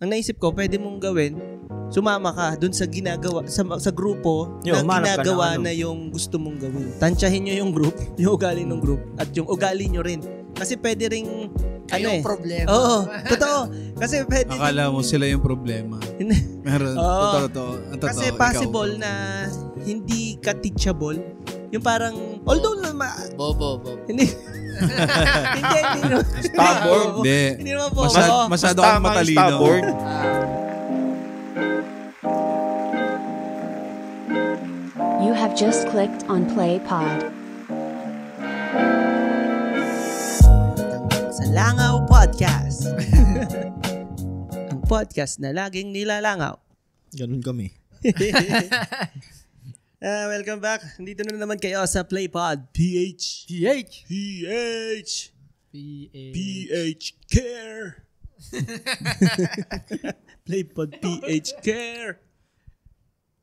Ang naisip ko, pwede mong gawin, sumama ka dun sa ginagawa, sa grupo na ginagawa na yung gusto mong gawin. Tansyahin nyo yung group, yung ugali ng group, at yung ugali nyo rin. Kasi pwede ring, yung problema. Oo, totoo. Kasi pwede akala mo sila yung problema. Meron, totoo. Kasi possible ikaw na hindi ka teachable. Yung parang, although Bobo. Hindi. Hindi. Starboard? Hindi naman po. Masyado kang matalino. You have just clicked on Play Pod. Sa Langaw Podcast. Ang podcast na laging nilalangaw. Ganun kami. Welcome back. Nandito na naman kayo sa PlayPod. PH Care. PlayPod PH Care.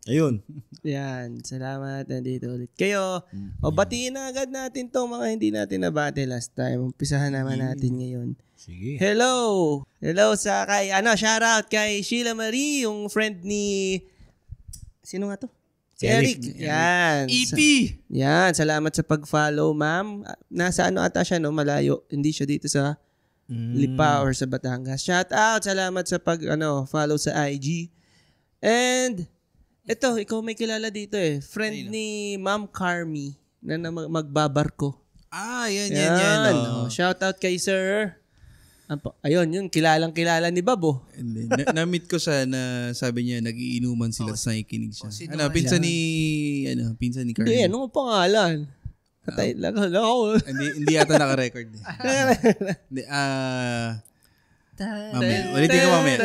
Ayun. Yan. Salamat. Nandito ulit kayo. O batiin na agad natin to mga hindi natin nabati last time. Umpisahan naman natin ngayon. Sige. Hello sa kay, shout out kay Sheila Marie, yung friend ni, sino nga to? Si Eric. Yan. EP. Yan. Salamat sa pag-follow, ma'am. Nasa ata siya, no? Malayo. Hindi siya dito sa Lipa or sa Batangas. Shout out. Salamat sa follow sa IG. And, ikaw may kilala dito eh. Friend ni Ma'am Carmi na magbabarko. Yan. Shout out kay Sir. Ayun, yun, kilalang-kilala ni Babo. Na-meet ko siya na sabi niya, nagiinuman sila sa nakikinig siya. Pinsan ni Carmen. Hindi, ano ang pangalan? Patay lang ako. Hindi yata naka-record. Hindi, mamaya. Ulitin ko mamaya.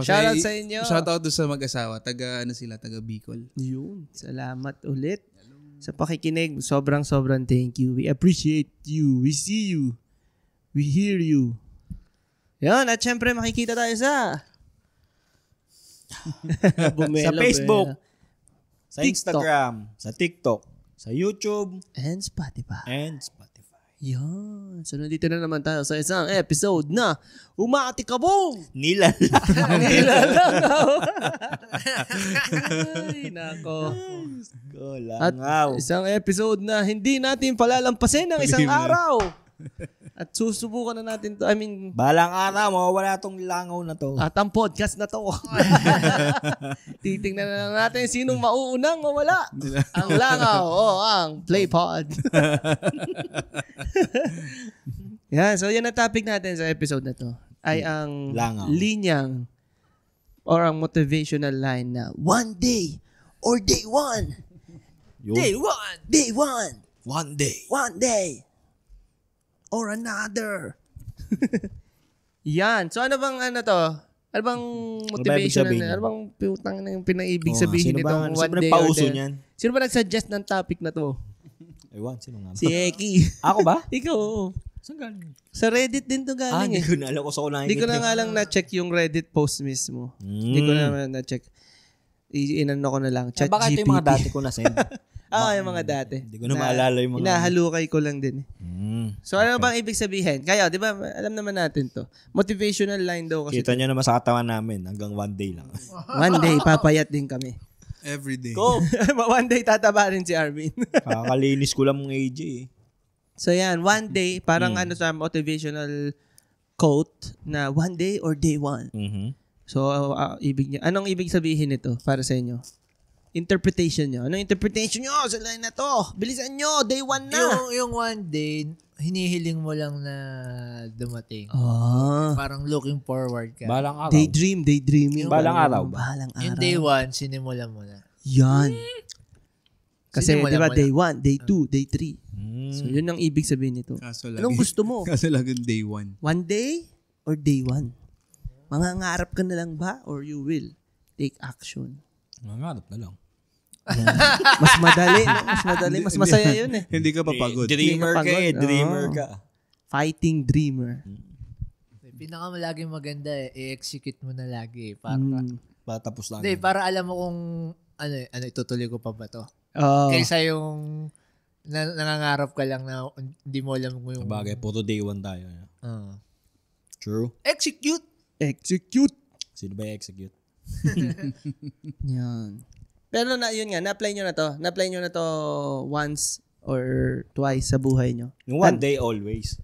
Shoutout sa inyo. Shoutout doon sa mag-asawa. Taga Bicol. Yun, salamat ulit sa pakikinig. Sobrang thank you. We appreciate you. We see you. We hear you. Yan, at syempre makikita tayo sa sa Facebook, sa Instagram, sa TikTok, sa YouTube, and Spotify. Yan. So, nandito na naman tayo sa isang episode na Umati Kabong! Nilalangaw. Ay, nako. Langaw. At isang episode na hindi natin palalampasin ng isang araw. At susubukan na natin to. Balang araw, mawawala tong langaw na to. At ang podcast na to. Titingnan na natin sinong mauunang mawala. Ang langaw o ang PlayPod. Yan, so yan ang topic natin sa episode na to. Ay ang langaw. Linyang or ang motivational line na one day or day one. Yun. Day one. One day. Or another. Yan. So ano bang to? Ano bang motivational na? Ano bang putang na yung pinaibig sabihin nito? Sino ba pauso niyan? Sino ba nag-suggest ng topic na to? Ewan, sino nga ba? Si Eki. Ako ba? Ikaw. Saan galing? Sa Reddit din to galing Hindi ko na alam ko sa unahin. Hindi ko na nga lang na-check yung Reddit post mismo. Hindi ko na na-check. Inano ko na lang. Chat baka GPT. ito yung mga dati ko na send. Yung mga dati. Hindi ko na maalala yung mga. Inahalukay ko lang din. So, ano bang ibig sabihin? Kayo, di ba, alam naman natin to. Motivational line daw kasi. Kita nyo naman sa katawan namin. Hanggang one day lang. One day, papayat din kami. Every day. Go! One day, tataba rin si Arvin. Kakalinis ko lang mong AJ eh. So, yan. One day, parang sa motivational quote na one day or day one. So, anong ibig sabihin nito para sa inyo? Interpretation nyo. Anong interpretation nyo sa line na to? Bilisan nyo, day one na. Yung one day, hinihiling mo lang na dumating. Parang looking forward ka. Balang araw. Daydreaming. Balang araw. Yung day one, sinimulan mo na. Yan. Kasi, di ba, day 1, day 2, day 3. So, yun ang ibig sabihin nito. Anong gusto mo? Kaso lang day 1. One day or day 1? Mangangarap ka na lang ba or you will take action? Mangangarap na lang. Mas madali, no? Mas madali. Mas masaya yun eh. Hindi ka papagod. Dreamer ka eh. Dreamer ka. Fighting dreamer. Pinakamalaging maganda i-execute mo na lagi. Para tapos lang. Hindi, para alam mo kung itutuloy ko pa ba to. Kaysa yung nangangarap ka lang na hindi mo alam kung yung. Sabagay, puro day one tayo. True. Execute! Execute. Sino ba execute? Yan. Pero yun nga, na-apply nyo na to. Na-apply nyo na to once or twice sa buhay nyo. Yung one day always.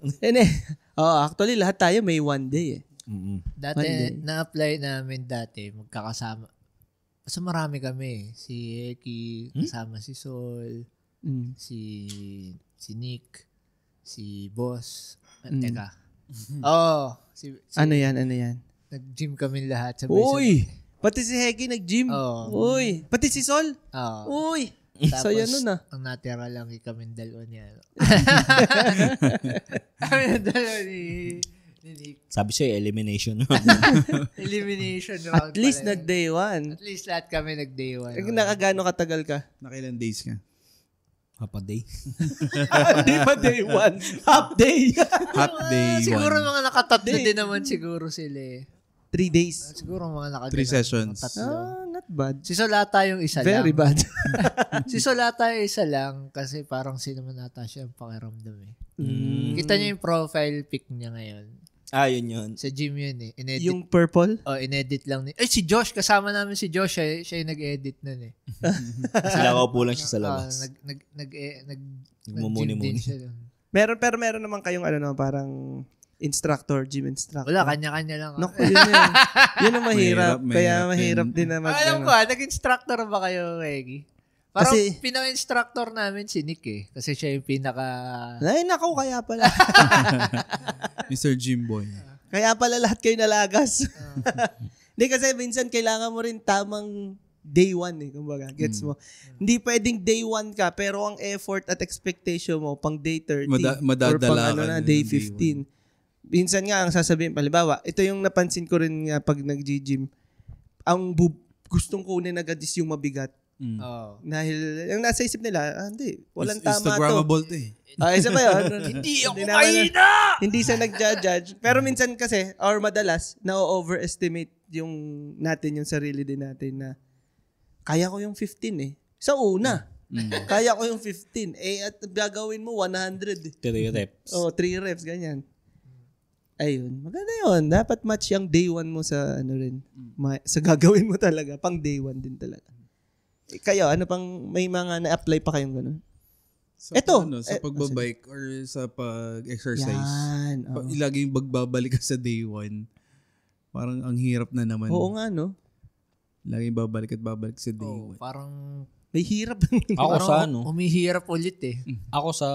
Actually, lahat tayo may one day eh. Mm-mm. Dati, One day. na-apply namin dati, magkakasama. So marami kami. Si Eki, kasama si Sol, si Nick, si Boss. Teka. Ano yan? Nag-gym kami lahat. Uy! Pati si Heki nag-gym. Oo. Uy! Pati si Sol. Oo. Uy! Tapos, Saya nun ah. ang natira lang kaming dalawa niya. Kami dalawa ni Nick. Sabi siya, elimination. Elimination round. At least pala. nag-day one. At least lahat kami nag-day one. Nakagano katagal ka? Nakailan days ka? Half a day. Hindi pa day one. Half day. Half day Siguro one. mga nakatatlo din naman siguro sila eh. 3 days. Siguro mga nakatatlo. 3 sessions. Not bad. Si Solata yung isa Very lang. bad. Si Solata yung isa lang kasi parang sino man ata siya ang pakiramdam eh. Kita niyo yung profile pic niya ngayon. Yun. Sa gym yun eh. Inedit. Yung purple? Inedit lang. Si Josh. Kasama namin si Josh. Siya yung nag-edit nun eh. Sila po lang siya sa labas. Nag-gym din siya dun. Meron naman kayong parang instructor, gym instructor. Wala, kanya-kanya lang. Naku, yun ang mahirap. Kaya mahirap din na Alam ko, nag-instructor ba kayo, Reggie? Parang Kasi- pinaka-instructor namin si Nick eh. Kasi siya yung pinaka... Ay, naku, kaya pala. Mr. Jimboy. Kaya pala lahat kayo nalagas. Hindi kasi minsan kailangan mo rin tamang day one eh. Kumbaga, gets mo? Hindi pwedeng day one ka, pero ang effort at expectation mo pang day 30 madadala or pang ka day ng day 15. Minsan nga, ang sasabihin, halimbawa, ito yung napansin ko rin nga pag nag-gym, ang gustong kunin agad is yung mabigat. Oh. Dahil, yung nasa isip nila, hindi, walang tama to. Instagrammable to eh. Isa ba yun? Hindi ako naman- mahina! Hindi siya nag-judge. Pero minsan kasi, or madalas, na-overestimate yung natin, yung sarili din natin na kaya ko yung 15 eh. Sa una. Kaya ko yung 15. At gagawin mo 100 eh. 3 reps. 3 reps, ganyan. Ayun. Maganda yun. Dapat match yung day 1 mo sa rin. Sa gagawin mo talaga. Pang day 1 din talaga. Kayo, may mga na-apply pa kayong ganun? Sa pagbabike or sa pag-exercise. Yan. Laging magbabalik ka sa day 1. Parang ang hirap na naman. Oo nga, no? Laging babalik at babalik sa day 1. Parang... May hirap. Ako sa Umihirap ulit eh. Ako sa...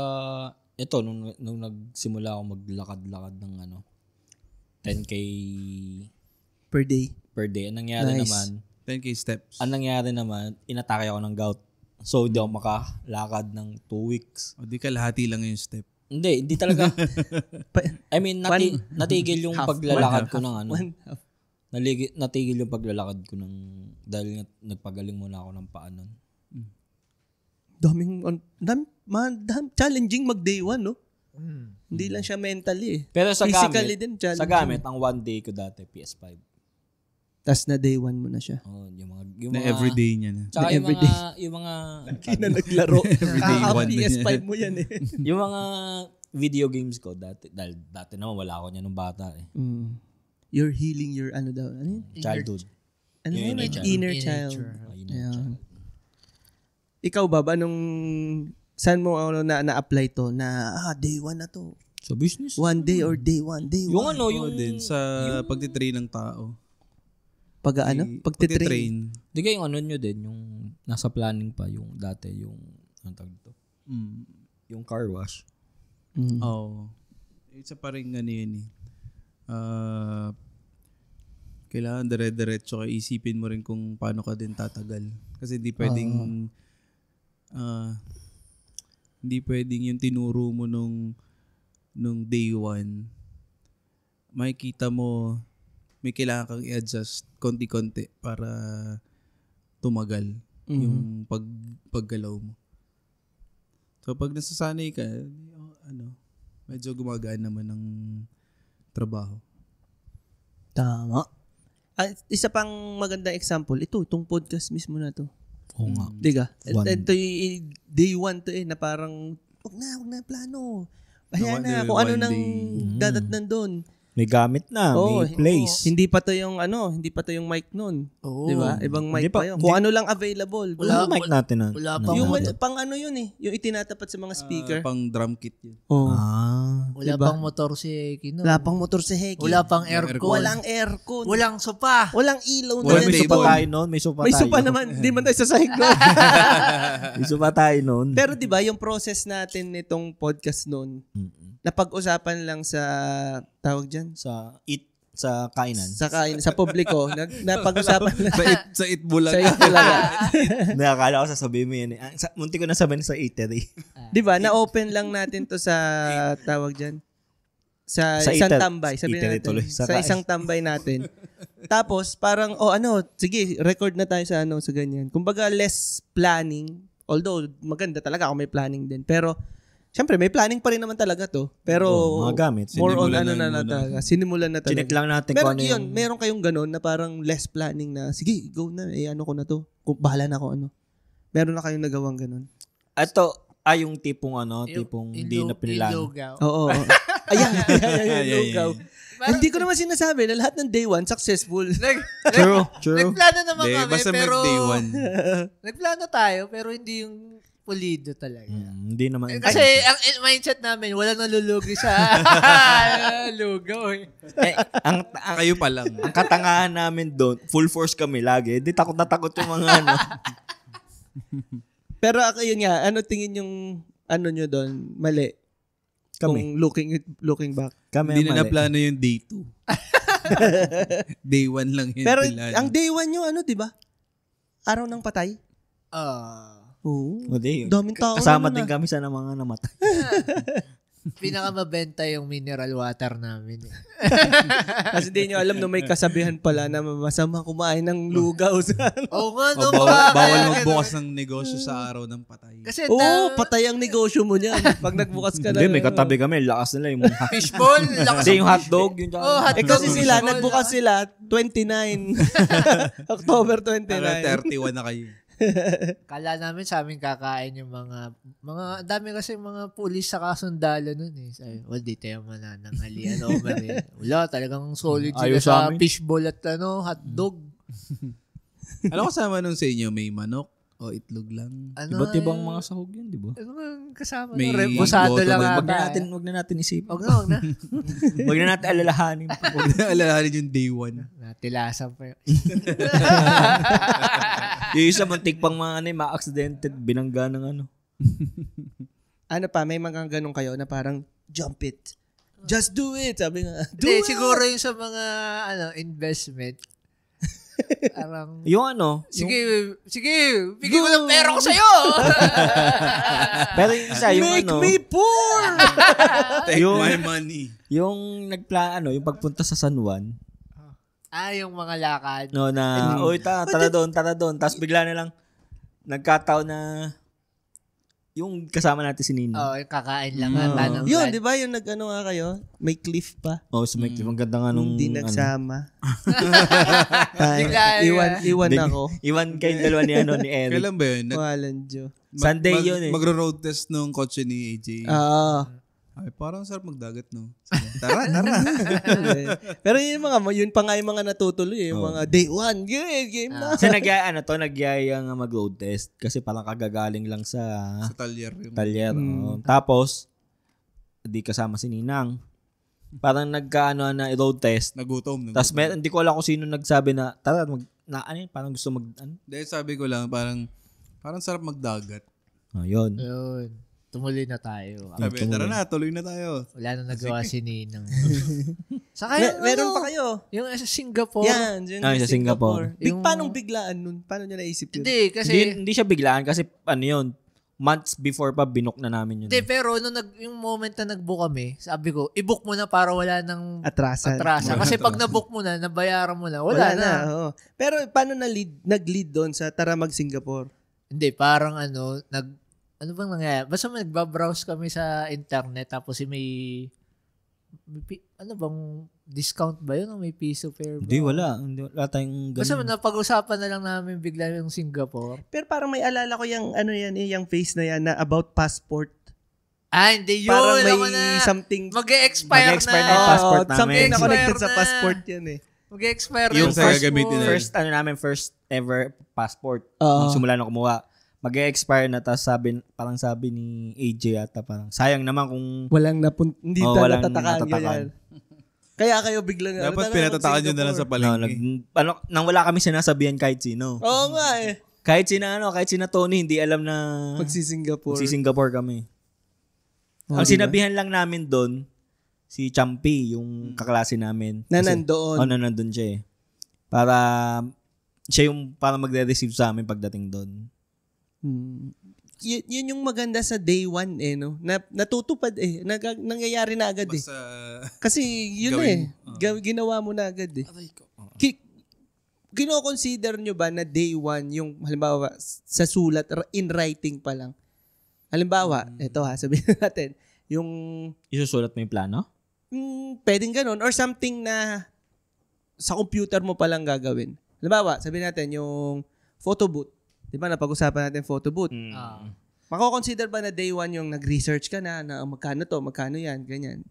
Ito, nung nagsimula ako maglakad-lakad ng 10K Per day. per day. Ang nangyari Nice. naman, 10K steps. inatake ako ng gout. So, hindi ako makalakad ng 2 weeks. O di kalahati lang yung step. Hindi talaga. I mean, natigil yung paglalakad ko ng natigil yung paglalakad ko ng dahil nagpagaling muna ako ng paa nun. Challenging mag day 1, no? Hindi lang siya mentally eh. Pero sa Physically gamit, din challenging. sa gamit, ang one day ko dati, PS5. Tapos na day 1 mo na siya. Oh, yung Na everyday niya na. Tsaka Na everyday. yung mga Kina naglaro. Everyday one din PS5 yan. mo yan eh. yung mga video games ko dati, dahil dati naman wala ako niya nung bata eh. You're healing your ano daw. Ano yun? Childhood. Ano Yung yun? inner child. Inner Inner child. child. Ayan. Ikaw ba, anong saan mo na-apply to na day 1 na to? Sa business. One day or day 1? Day 1. Yung Oo din sa pagtitrain ng tao. Pagtitrain. Di kayo yung nyo din, yung nasa planning pa, yung dati, yung, anong tawag dito? Yung car wash. Oo. Isa pa rin yun eh. Kailangan dire-diretso ka. Isipin mo rin kung paano ka din tatagal. Kasi hindi pwedeng yung tinuro mo nung day 1. Makikita mo may kailangan kang i-adjust konti-konti para tumagal yung paggalaw mo. So pag nasasanay ka, medyo gumagaan naman ng trabaho. Tama. Isa pang magandang example, itong podcast mismo na to. Oo nga. Diga? One. Ito yung day 1 to na parang, wag na plano. Bahala One na day, kung ano one nang day. dadatnan doon. May gamit na, may place. Hindi pa to yung mic nun. Di ba? Ibang mic pa yun. Kung ano lang available. Wala mic natin. Yung pang ano yun eh. Yung itinatapat sa mga speaker. Pang drum kit yun. Wala pang motor si Heki nun. Wala pang motor si Heki. Wala pang aircon. Walang aircon. Walang sopa. Walang ilaw. May sopa tayo nun. May sopa naman. Hindi man tayo sasahig nun. May sopa tayo nun. Pero di ba yung process natin nitong podcast nun, napag-usapan lang sa tawag dyan? Sa kainan. Sa publiko. Napag-usapan lang. Sa Itbulaga. Sa Itbulaga. Nakakala ko sasabihin mo yan. Munti ko na sabihin sa eatery. Di ba? Na-open lang natin to sa tawag dyan? Sa isang tambay. Sabihin natin. Tuloy. Sa isang tambay natin. Tapos parang, sige, record na tayo sa ganyan. Kumbaga less planning. Although maganda talaga kung may planning din. Pero siyempre, may planning pa rin naman talaga to. Pero, mga gamit. More on talaga. Sinimulan na talaga. Chinek lang natin kung ano yun. Meron kayong ganun na parang less planning na, sige, go na. Ko na to. Bahala na ako Meron na kayong nagawang ganun. Ito, yung tipong tipong hindi na pinilano. Oo. Ayan, lugaw. Hindi ko naman sinasabi na lahat ng day one, successful. True. Nagplano naman kami, basta pero day one. Nagplano tayo, pero hindi yung pulido talaga. Hindi naman. Kasi ang mindset namin, wala nalulugi sa lugaw eh. Kayo pa lang. Ang katangahan namin doon, full force kami lagi. Di takot na takot yung mga Pero yun nga, tingin yung nyo doon, mali? Kami. Kung looking back. Kami hindi na naplano yung day 2. Day 1 lang yun. Pero ang day 1 nyo, di ba? Araw ng patay? Oo. Daming tao. Kasama din kami sa mga namatay. Pinakamabenta yung mineral water namin. Kasi di nyo alam na may kasabihan pala na masama kumain ng lugaw. Oo nga, bawal magbukas ng negosyo sa araw ng patay. Kasi patay ang negosyo mo niyan. Pag nagbukas ka na. Hindi, may katabi kami. Lakas nila yung fishball. Hindi, yung hotdog. Kasi nagbukas sila 29. October 29. 31 na kayo. Kala namin sa amin kakain yung mga dami kasi mga pulis sa kasundalo nun eh. Sabi, di tayo mananangalian. Wala, talagang solid sila sa fishball at hotdog. Ano kasama nung sa inyo? May manok o itlog lang? Iba't ibang mga sahog yun, di ba? Ano kasama? May Reposado lang Wag na natin isipin. Wag na. Wag na natin alalahanin. Huwag na alalahanin yung day 1. Natilasan pa yun. Yung isa muntik pang ma-accidented, binangga ng may mga ganun kayo na parang, jump it. Just do it. Sabi nga, siguro yung sa mga investment. Parang, sige, bigay ko ng pera ko sa'yo. Pero yung isa, Make me poor! Take my money. Yung yung pagpunta sa San Juan. Yung mga lakad. Tara doon. Tapos bigla na lang, nagkataon na, yung kasama natin si Nina. Yung kakain lang. Yun, di ba? Yung nga kayo, may cliff pa. So may cliff. Ang ganda nga nung... Hindi nagsama. Iwan ako. Iwan kayong dalawa ni Eric. Kailan ba yun? Walang Diyo. Sunday yun eh. Magro-road test nung kotse ni AJ. Ay, parang sarap magdagat, no? Tara. Pero yun pa nga yung mga natutuloy, yung mga day 1, game na. Kasi nagyaya nga mag-road test kasi parang kagagaling lang sa talyer. Tapos, di kasama si Ninang. Parang na road test. Nagutom. Tapos hindi ko alam kung sino nagsabi na, tara, parang gusto Dahil sabi ko lang, parang sarap magdagat. Yun. Tumuloy na tayo. Sabi, tara na, tuloy na tayo. Wala na nagawa si Ninang. Saka meron pa kayo. Yung sa Singapore. Yan, sa Singapore. Paano biglaan nun? Paano nyo naisip yun? Hindi, kasi... Hindi siya biglaan kasi yun, months before pa binook na namin yun. Hindi, pero yung moment na nag-book kami, sabi ko, i-book mo na para wala nang atrasan. Kasi pag na-book mo na, nabayaran mo na, wala na. Pero paano nag-lead doon sa tara mag-Singapore? Hindi, parang ano bang nangyayari? Basta nagbabrowse kami sa internet tapos may discount ba yun o may piso fare ba? Hindi, wala tayong ganun. Basta napag-usapan na lang namin bigla yung Singapore. Pero parang may alala ko yung face na yan na about passport. Hindi yun. Parang may something. Mag-expire na yung passport namin. Something na connected Expire sa na. passport yan eh. Mag-expire Yung yung sa passport. gagamitin na. First ever passport. Oo. Nung simula na kumuha. Mag-expire na, tapos sabi ni AJ ata, parang sayang naman kung Hindi walang natatakaan natatakan. ganyan. Kaya kayo biglang... Dapat pinatatakan nyo na lang sa palengke. nang wala kami sinasabihan kahit sino. Oo nga eh. Kahit sina Tony, hindi alam na Magsi-Singapore kami. Ang sinabihan lang namin doon, si Champi, yung kaklase namin. Na nandoon. Nandun siya eh. Para siya yung para magre-receive sa amin pagdating doon. Yun yung maganda sa day one eh, no? Natutupad eh. Nangyayari na agad eh. Basta, Kasi yun gawin ginawa mo na agad eh. Kino-consider nyo ba na day one yung halimbawa sa sulat, in writing pa lang? Halimbawa, eto sabihin natin, yung... Isusulat mo yung plano? Pwedeng ganun. Or something na sa computer mo pa lang gagawin. Halimbawa, sabihin natin yung photo booth. Di ba, napag-usapan natin photo booth. Mako-consider ba na day one yung nag-research ka na magkano to, magkano yan, ganyan.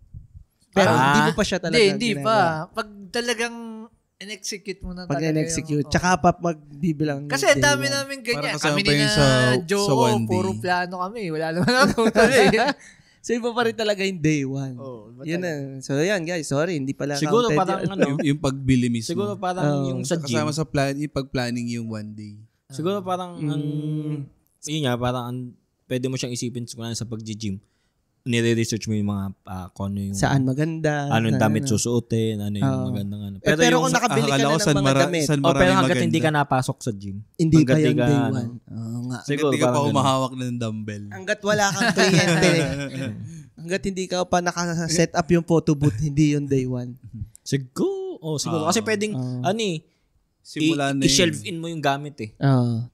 Pero hindi mo pa siya talaga Hindi pa. Pag talagang in-execute mo na talaga. Pag in-execute. Tsaka pa magbibilang. Kasi ang dami namin ganyan. Para kasama Kami pa ni yun na sa Joe, one day. puro plano kami. Wala naman ako tuloy. So, iba pa rin talaga yung day one. Yun na. So, yan guys. Sorry, hindi pala Siguro counted parang yun. yung pagbili mismo. Siguro parang yung sa gym. Kasama sa yung pag-planning yung one day. Siguro parang yun nga, parang pwede mo siyang isipin sa pag-gym. Nire-research mo yung mga kung ano yung Saan maganda. ano yung damit susuotin, ano yung magandang ano. Pero kung nakabili ka na ng mga damit, pero hanggat hindi ka napasok sa gym. hindi pa hanggat yung di ka, day ano, one. Oo nga. Siguro Hindi ka pa parang ganun. humahawak ng dumbbell. Hanggat wala kang kliyente, hanggat hindi ka pa naka-set up yung photo booth, hindi yung day one. Siguro. Siguro. Kasi pwedeng, Simula na i-shelve in mo yung gamit eh.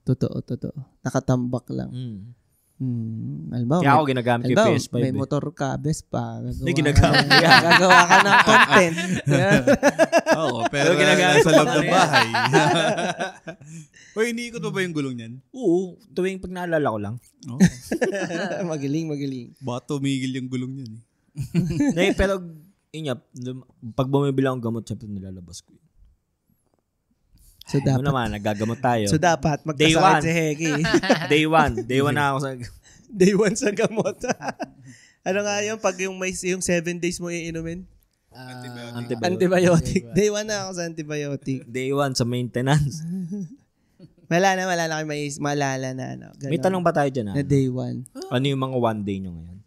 Totoo. Nakatambak lang. Alam Kaya ako ginagamit ko yung PS5 may motor ka, Vespa. Gagawa ka ng content. Oo, pero ginagamit sa loob ng bahay. Hoy, iniikot mo ba yung gulong niyan? Oo. Tuwing pag naalala ko lang. Magaling. Baka tumigil yung gulong niyan eh. Pero, yun nga, pag bumibili akong gamot, syempre nilalabas ko yun. So, dapat. Naman, nagagamot tayo. So, dapat magkasakit si Heki. Day one na ako sa... Day one sa gamot. Ano nga yun? Pag yung 7 days mo iinumin? Antibiotic. Day one na ako sa antibiotic. Day one sa maintenance. Wala na kayo maalala na. May tanong ba tayo dyan? Na day one. Ano yung mga one day nyo ngayon?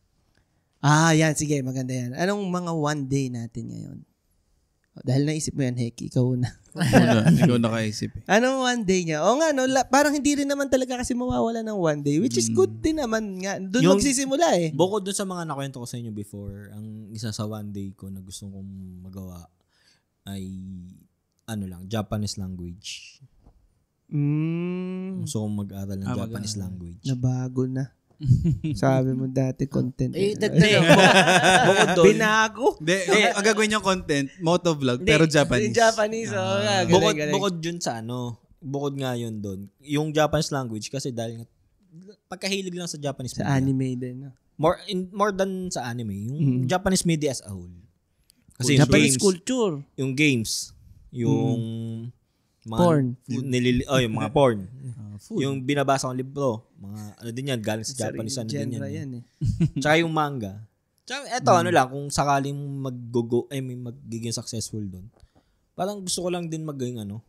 Yan. Sige, maganda yan. Anong mga one day natin ngayon? Dahil naisip mo yan, Heki, ikaw na. Ikaw nakaisip eh. Anong one day niya? O nga, no, parang hindi rin naman talaga kasi mawawala ng one day, which is good din naman nga. Doon magsisimula eh. Bukod doon sa mga nakwento ko sa inyo before, ang isa sa one day ko na gusto kong magawa ay Japanese language. Gusto kong mag-aral ng Japanese language. Nabago na. Sabi mo dati content. Bukod doon. Binago. Ang gagawin yung content, motovlog, pero Japanese. Japanese, Bukod yun sa bukod nga yun doon. Yung Japanese language kasi dahil pagkahilig lang sa Japanese sa media. anime din. No? More than sa anime. Yung Japanese media as a whole. Kasi Japanese games, culture. Yung games. Yung mga porn. Yung mga porn. Yung binabasa kong libro. Mga din yan, galing sa Japanese. Din yan. Tsaka yung manga. Tsaka eto, kung sakaling magiging successful doon. Parang gusto ko lang din maging ang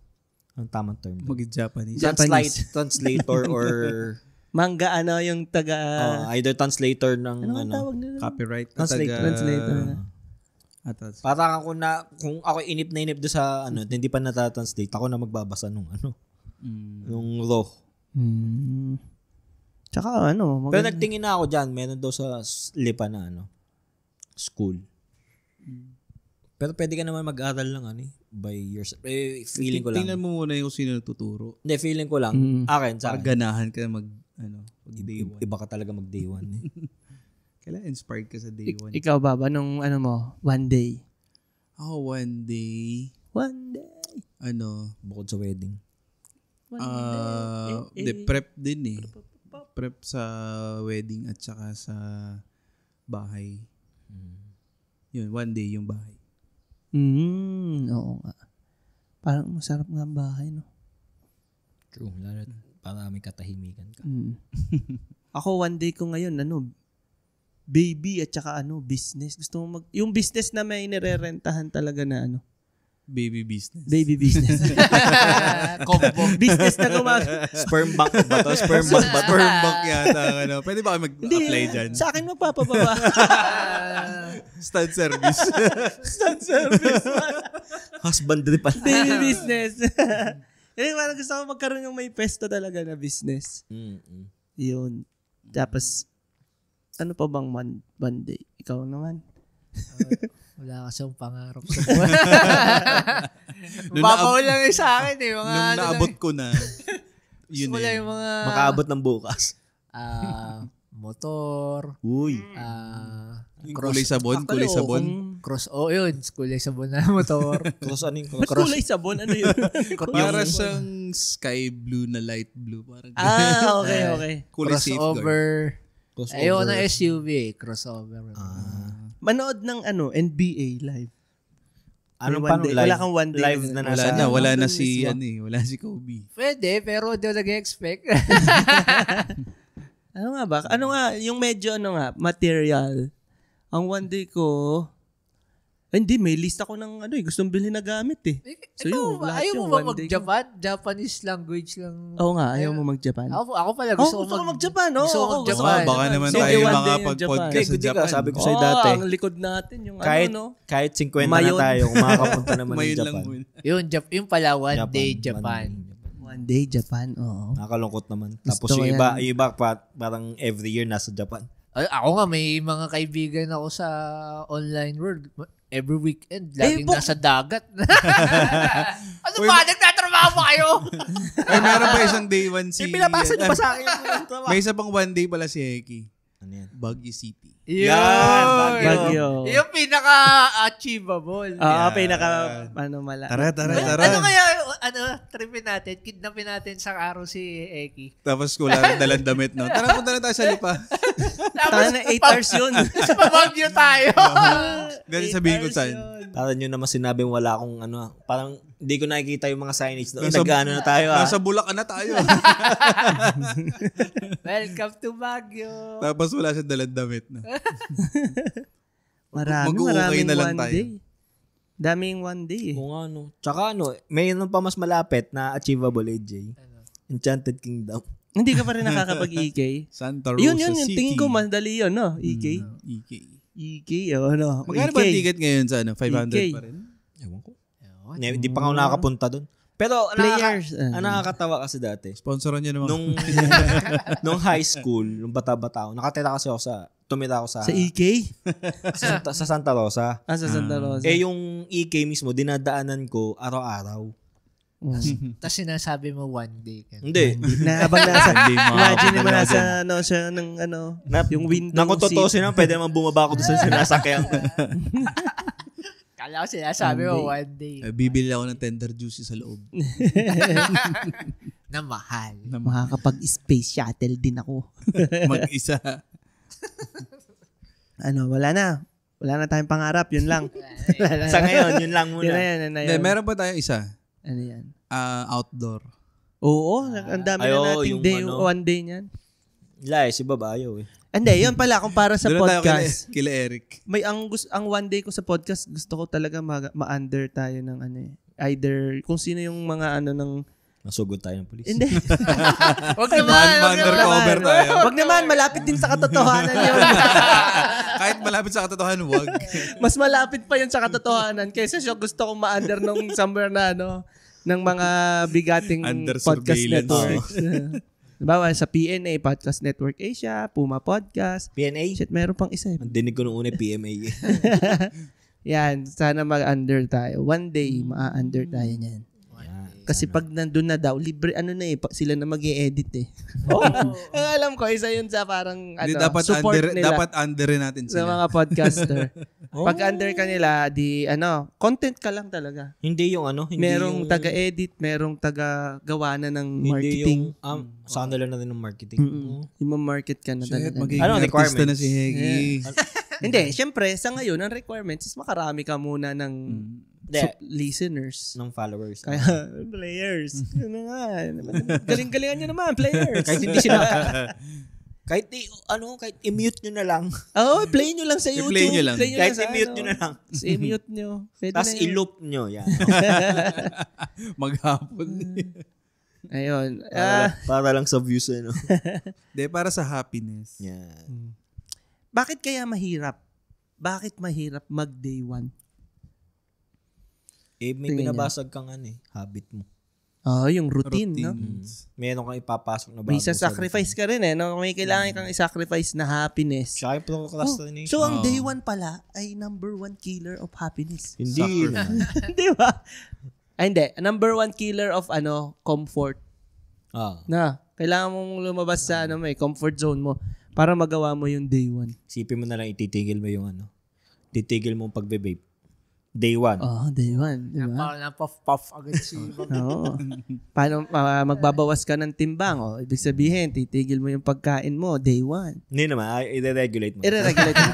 tamang term. Mag-Japanese. Translator or manga yung taga either translator ng tawag nila? Copyright. Translator. Parang kung ako inip na inip do sa hindi pa natatranslate, ako na magbabasa nung yung raw. Tsaka pero nagtingin na ako dyan, meron daw sa Lipa na school. Pero pwede ka naman mag-aral lang by yourself. Feeling ko lang. Tingnan mo muna yung sino nagtuturo. Hindi, feeling ko lang. Akin, sa akin. Ganahan ka mag-day one. Iba ka talaga mag-day one. Kailan inspired ka sa day one? Ikaw ba nung one day? One day. One day. Bukod sa wedding. One day. Prep din eh. Prep sa wedding at saka sa bahay. Yun, one day yung bahay. Oo nga. Parang masarap nga ang bahay, no? True. Lalo para may katahimikan ka. Ako, one day ko ngayon, baby at saka business. Gusto mo yung business na may nirerentahan talaga na Baby business. Baby business. Combo. Business na Sperm bank ba to? Sperm bank ba to? Sperm bank yata. Pwede ba kayo mag-apply dyan? Sa akin magpapababa. Stud service. Stud service. Husbandry pa. Baby business. Parang gusto ko magkaroon yung may pesto talaga na business. Yun. Tapos, ano pa bang Monday? Ikaw naman? Wala kasi akong pangarap sa buwan. Babaw lang yung sa akin eh. Mga nung naabot ko na, yun eh. Yung mga... Makaabot ng bukas. Motor. Uy. Kulay sabon. Yun. Kulay sabon na motor. Cross ano yung cross? Ba't kulay sabon? Ano yun? Para siyang sky blue na light blue. Parang okay. Kulay crossover. Ayoko ng SUV crossover. Manood ng NBA live. Ano pa live? Wala kang one day. Live na nasa. Wala na si Kobe. Pwede, pero di ko nag-expect. Ano nga ba? Ano nga, yung medyo material. Ang one day ko, hindi, may list ako ng gustong bilhin na gamit eh. So ayaw mo ba mag-Japan? Japanese language lang. Oo nga, ayaw mo mag-Japan. Ako pala gusto ko mag-Japan. Gusto ko mag-Japan. Baka naman tayo makapag-podcast sa Japan. Sabi ko sa'yo dati. Ang likod natin. Yung kahit 50 na tayo, kung makakapunta naman ng Japan. Yung pala, one day Japan. One day Japan, oo. Nakalungkot naman. Tapos yung iba parang every year nasa Japan. Ako nga, may mga kaibigan ako sa online world. Every weekend, laging nasa dagat. Ano ba? Nagtatrabaho ba kayo? Ay, meron pa isang day one si... pinapasa niyo pa sa akin. May isa pang one day pala si Eki. Ano yan? Baguio City. Baguio. Yung pinaka-achievable. Mala. Tara. Ano kaya, tripin natin, kidnapin natin sa araw si Eki. Tapos kulang dalang damit, no? Tara, punta na tayo sa Lipa. Tara na 8 hours yun. Sa Baguio tayo. Ganun sabihin ko saan. Parang yun naman sinabing wala akong parang hindi ko nakikita yung mga signage doon. Nag-ano na tayo Nasa Bulacan na tayo. Welcome to Baguio. Tapos wala siyang dalang damit, no? Maraming na lang one tayo. day. Daming one day eh. Kung ano. Tsaka mayroon pa mas malapit na achievable, AJ. Enchanted Kingdom. Hindi ka pa rin nakakapag-EK? Santa Rosa yun, City. tingin ko madali yun, no? EK? EK, Magkano ba ticket ngayon sa 500 pa rin? Ewan ko. Hindi pa ako nakakapunta doon. Pero players. Nakakatawa kasi dati. Sponsoran niyo naman. Nung high school, nung bata-bata ako, tumira ako sa EK? sa Santa Rosa. Sa Santa Rosa. Yung EK mismo, dinadaanan ko araw-araw. Tapos sinasabi mo one day. Hindi. Habang imagine mo nasa, yung window. Nang kung totoo sila, pwede naman bumaba ako doon sa sinasakyan ko. Kala ko sinasabi mo one day. Bibili ako ng tender juice sa loob. Na mahal. Makakapag-space shuttle din ako. Mag-isa. Wala na. Wala na tayong pangarap. Yun lang. Sa ngayon, yun lang muna. Yun. Meron pa tayo isa. Ano yan? Outdoor. Oo. Ang dami na natin day. One day niyan. Si Baba ayaw eh. Hindi, yun pala kung para sa doon podcast. Kila Eric. May ang one day ko sa podcast, gusto ko talaga ma-under tayo ng either kung sino yung mga ng masugod tayo ng pulis. Hindi. Wag naman. Undercover tayo. Wag naman, malapit din sa katotohanan yun. Kahit malapit sa katotohanan, wag. Mas malapit pa yun sa katotohanan kaysa siya gusto kong ma-under nung somewhere na ng mga bigating podcast networks. Diba, sa PNA, Podcast Network Asia, Puma Podcast. PNA? Shit, meron pang isa eh. Ang dinig ko nung una, PMA. Yan, sana mag-under tayo. One day, ma-under tayo niyan. Kasi pag nandun na daw, libre sila na mag-i-edit eh. Ang alam ko, isa yun sa parang support nila. Dapat under natin sila. Sa mga podcaster. Pag under ka nila, content ka lang talaga. Hindi yung merong taga-edit, merong taga-gawa na ng marketing. Hindi yung, sa kanila na din ng marketing. Yung market ka na talaga. Magiging artista na si Hegi. Hindi, syempre, sa ngayon, ang requirements is makarami ka muna ng listeners. Ng followers. Kaya, players. Galing-galingan nyo naman, players. Kahit hindi sila, kahit i-mute nyo na lang. Play nyo lang sa YouTube. I-play nyo lang. Kahit i-mute nyo na lang. I-mute nyo. Tapos i-loop nyo. Yan. Maghapon. Ayun. Para lang sa views. De, para sa happiness. Yan. Bakit kaya mahirap? Bakit mahirap mag-day one? May binabasag kang habit mo. Yung routine, no? Meron kang ipapasok na bago. May sacrifice ka rin no? May kailangan kang i-sacrifice na happiness. Tsaka yung procrastination. So, ang day one pala ay number 1 killer of happiness. Hindi. Di ba? Hindi. Number 1 killer of comfort. Na, kailangan mong lumabas sa comfort zone mo para magawa mo yung day one. Isipin mo na lang ititigil mo yung titigil mo pagbe-vape. Day one. Day one. Diba? Puff agad si Oo. Paano magbabawas ka ng timbang? Ibig sabihin, titigil mo yung pagkain mo. Day one. Hindi naman. I-regulate mo. I-regulate mo.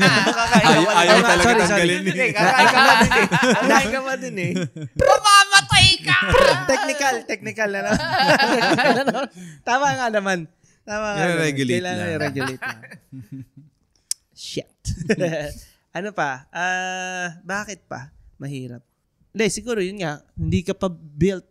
Ayaw talaga tanggalin. Kakain ka pa din eh. Mamamatay ka! Technical na lang. Tama nga naman. I-regulate lang. Kailangan i-regulate lang. Shit. Ano pa? Bakit pa? Mahirap. Hindi, siguro yun nga. Hindi ka pa built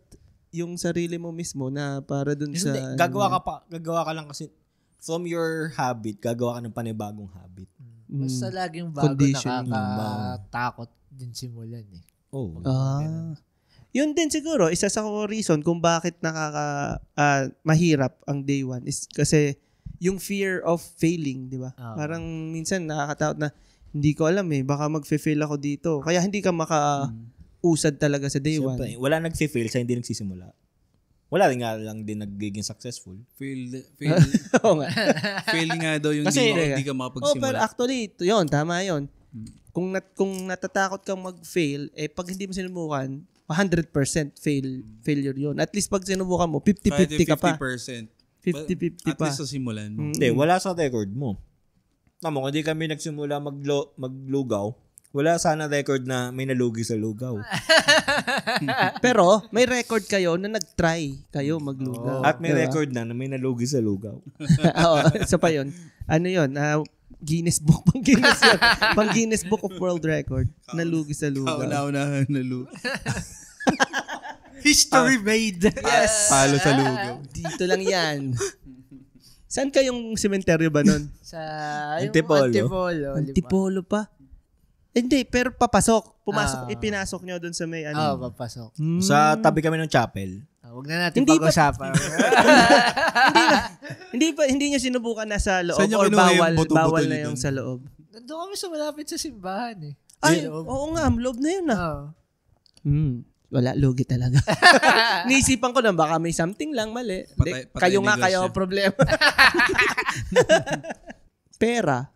yung sarili mo mismo na para dun sa... Hindi, gagawa ka lang kasi from your habit, gagawa ka ng panibagong habit. Basta laging bago nakakatakot din simulan eh. Yun din siguro, isa sa reason kung bakit mahirap ang day one is kasi yung fear of failing, di ba? Parang minsan nakakatakot na hindi ko alam baka mag-fail ako dito. Kaya hindi ka maka-usad talaga sa day one. Wala nag-fail sa hindi nagsisimula. Wala rin nga lang din nagiging successful. Fail nga. Fail nga daw yung hindi ka makapagsimula. Pero actually, yun, tama yun. Kung natatakot kang mag-fail, pag hindi mo sinubukan, 100% failure yun. At least pag sinubukan mo, 50-50 ka pa. 50-50 pa. At least sa simulan mo. Hindi, wala sa record mo. Tama, kung hindi kami nagsimula maglugaw, wala sana record na may nalugi sa lugaw. Pero, may record kayo na nag-try kayo maglugaw. At may record na may nalugi sa lugaw. Isa pa yun. Ano yun? Guinness Book. Pang Guinness Book of World Record. Nalugi sa lugaw. Kauna-unahan nalugi. History made. Yes. Palo sa lugaw. Dito lang yan. Saan kayong sementeryo ba nun? Sa Antipolo pa? Hindi, pero papasok. Ipinasok nyo dun sa may papasok. Sa tabi kami ng chapel. Huwag na natin pag-usapan. Hindi nyo sinubukan na sa loob or bawal na yung sa loob? Nandun kami sa malapit sa simbahan eh. Ay, oo nga, loob na yun Wala, lugi talaga. Niisipan ko na baka may something lang mali. Patay kayo ang problema. Pera.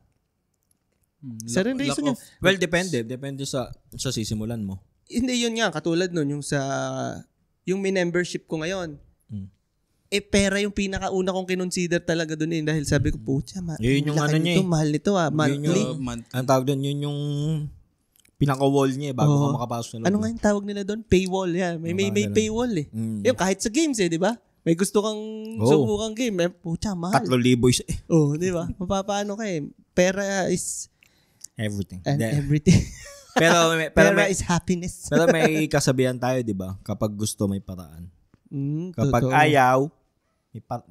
Sa rin reason yun. Well, depende. Depende sa sisimulan mo. Hindi yun nga, katulad nun, yung may membership ko ngayon. Pera yung pinakauna kong kinonsider talaga dun dahil sabi ko, pucha, yun yung mahal nito monthly. Ang tawag dun, yun yung pinaka-wall niya bago ka makapasok sa loob. Ano nga yung tawag nila doon? Paywall yan. May paywall eh. Yung kahit sa games di ba? May gusto kang subukang game. Pucha, mahal. 3,000 isa. Di ba? Mapapaano ka Pera is everything. Everything. Pero pera is happiness. Pero may kasabihan tayo, di ba? Kapag gusto, may paraan. Kapag totoo. Ayaw, Kapag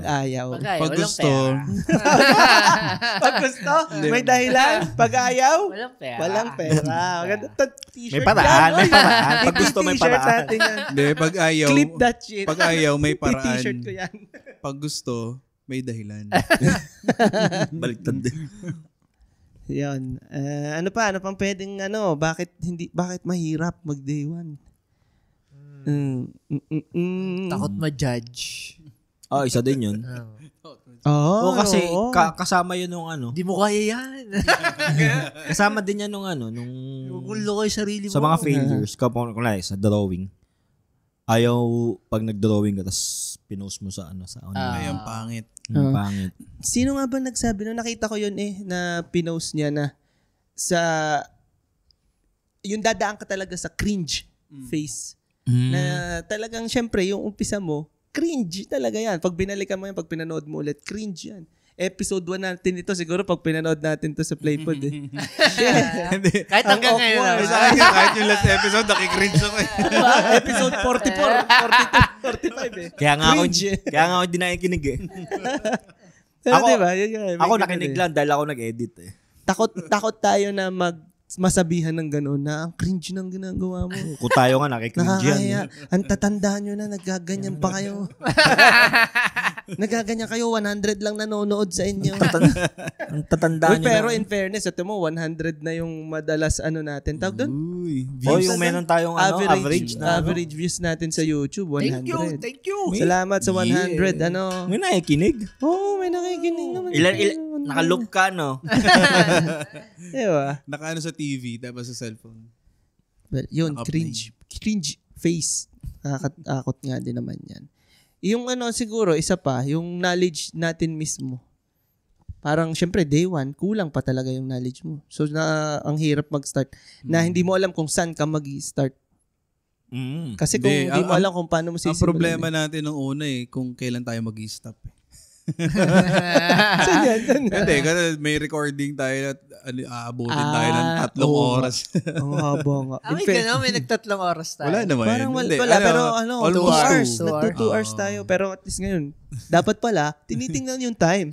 ayaw. Pag gusto. Pag gusto, may dahilan. Pag ayaw, walang pera. May paraan. Pag gusto, may paraan. Hindi, pag ayaw. Clip that shit. Pag ayaw, may paraan. T-shirt ko yan. Pag gusto, may dahilan. Baliktad din. Yan. Ano pang pwedeng bakit mahirap mag day one? Takot ma-judge. Isa din yun. Kasi kasama yun nung ano. Di mo kaya yan. Kasama din yan nung ano. Huwag mong loko yung sarili mo. Sa mga failures, kung sa drawing. Ayaw, pag nag-drawing ka, tapos pinost mo sa ano, sa online. Ay, ang pangit. Pangit. Sino nga ba nagsabi nun? Nakita ko yun na pinost niya na sa, yung dadaan ka talaga sa cringe face. Na talagang, syempre, yung umpisa mo, cringe talaga yan. Pag binalikan mo yan, pag pinanood mo ulit, cringe yan. Episode 1 natin ito, siguro pag pinanood natin to sa Playpod eh. Kahit hanggang ngayon. Kahit yung last episode, nakikringe ako eh. Episode 44, 42, 45 eh. Kaya nga ako di nakikinig eh. Pero Ako- diba? Ako nakinig lang dahil ako nag-edit eh. Takot tayo na masabihan ng gano'n na ang cringe ng ginagawa mo. Kung tayo nga nakikinig yan. Nakakaya. Ang tatandaan nyo na, nagaganyan pa kayo. Nagaganyan kayo, 100 lang nanonood sa inyo. Ang tatandaan nyo Pero na. in fairness, ito mo, 100 na yung madalas natin. Tawag doon? Uy, Yung meron tayong average na. Average views natin sa YouTube, 100. Thank you. Salamat sa 100. May nakikinig. May nakikinig naman. Nakalook ka, no? Diba? Nakaano sa TV, tapos sa cellphone. Well, yun, Naka-play. cringe face. Nakakatakot nga din naman yan. Yung siguro, isa pa, yung knowledge natin mismo. Parang, syempre, day one, kulang pa talaga yung knowledge mo. So, ang hirap mag-start. Na hindi mo alam kung saan ka mag-start. Kasi kung hindi mo alam kung paano mo sisimulan. Ang problema natin nung una kung kailan tayo mag-i-stop Saan yan? Hindi, kasi may recording tayo at aabutin tayo ng 3 oras. Ang haba nga. May nag-3 oras tayo. Wala naman. Parang Hindi, wala, pero almost 2 hours. 2. Nagto 2 hours tayo. Pero at least ngayon, dapat pala, tinitingnan yung time.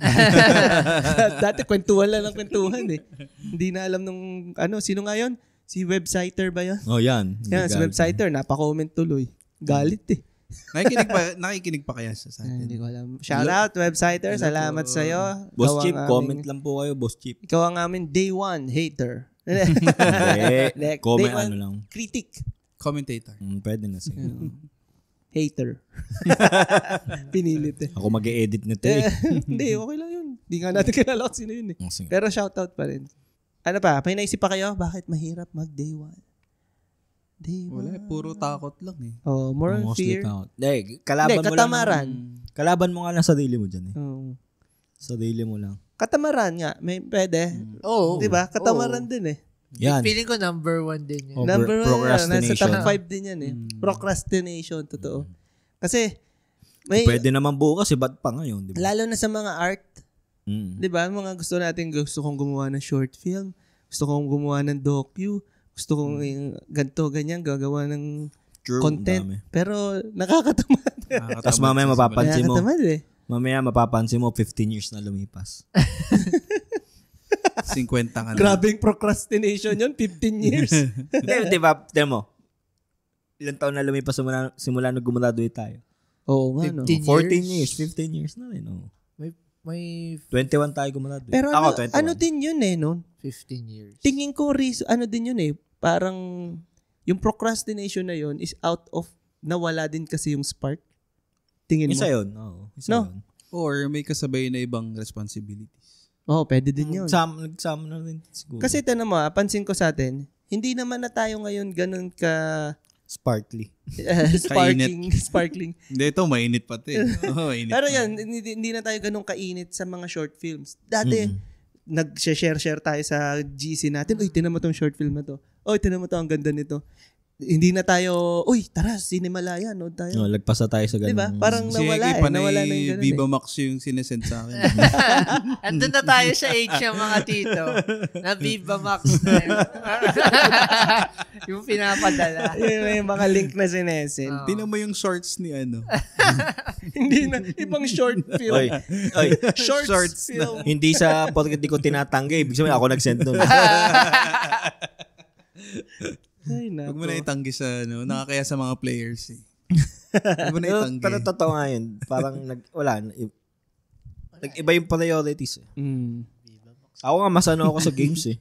Dati kwentuhan lang ng kwentuhan eh. Hindi na alam nung, sino nga yun? Si websiter ba yun? Yan. Yan, si websiter, napaka-comment tuloy. Galit eh. Nakikinig pa kaya sa atin? Hindi ko alam. Shout out, websiter. Salamat sa'yo. Boss Chip, comment lang po kayo, Boss Chip. Ikaw ang amin day one hater. Comment Day one ano lang. critic. Commentator. Pwede na siya. Hater. Pinilit eh. Ako mag-e-edit nito eh. Hindi, okay lang yun. Hindi nga natin kilala kung sino yun eh. Pero shout out pa rin. Ano pa? May naisip pa kayo? Bakit mahirap mag day one? Wala, puro takot lang eh. More on fear. Kalaban mo katamaran. lang. Kalaban mo nga lang sa sarili mo dyan eh. Sa sarili mo lang. Katamaran nga. May pwede. Diba? Katamaran din eh. Yan. Feeling ko number 1 din yun. Number 1 procrastination. Nasa top 5 din yan eh. Procrastination, totoo. Kasi, pwede naman bukas ba't pa ngayon? Diba? Lalo na sa mga art. Diba? Mga gusto kong gumawa ng short film. Gusto kong gumawa ng docu. Gusto kong ganito, ganyan, gagawa ng content. Dami. Pero nakakatamad. Tapos mamaya mapapansin mo. Nakakatamad eh. Mamaya mapapansin mo 15 years na lumipas. 50 ka na. Grabing procrastination yun, 15 years. Diba? Tignan mo. Ilang taon na lumipas simula nung gumraduate tayo? Oo nga, no? 14 years, 15 years na rin. No? May 21 tayo gumraduate. Pero ako, 21. ano din yun eh, no? 15 years. Tingin ko, ano din yun eh, parang yung procrastination na yun is out of, nawala din kasi yung spark. Tingin mo? Isa yun. Oo. No? Yun. Or may kasabay na ibang responsibilities. Pwede din yun. Nagsama na rin siguro. Kasi tanong mo, pansin ko sa atin, hindi naman na tayo ngayon ganun ka sparkly. Sparkling. Hindi, ito mainit pati. Mainit. Pero yan, hindi na tayo ganun kainit sa mga short films. Dati, nag-share tayo sa GC natin. Uy, tinan mo tong short film na to. Uy, tinan mo to, ang ganda nito. Hindi na tayo, uy, tara, Cinemalaya, nood tayo. No, lagpasa tayo sa ganun. Diba? Parang nawala nawala na yung ganun Viva Max yung sinesend sa akin. Andun na tayo sa age ng mga tito na Viva Max na yun. Yung pinapadala. Yung mga link na sinesend. Tinan mo yung shorts ni Hindi na, ibang short film. Oy. Shorts film. Hindi sa porket di ko tinatanggi. Ibig sabihin ako nag-send nun. Ay, nako. Huwag mo na itanggi sa nakakaya sa mga players eh. Huwag mo na itanggi. Pero totoo nga yun. Parang nag-iba yung priorities eh. Ako nga masano ako sa games eh.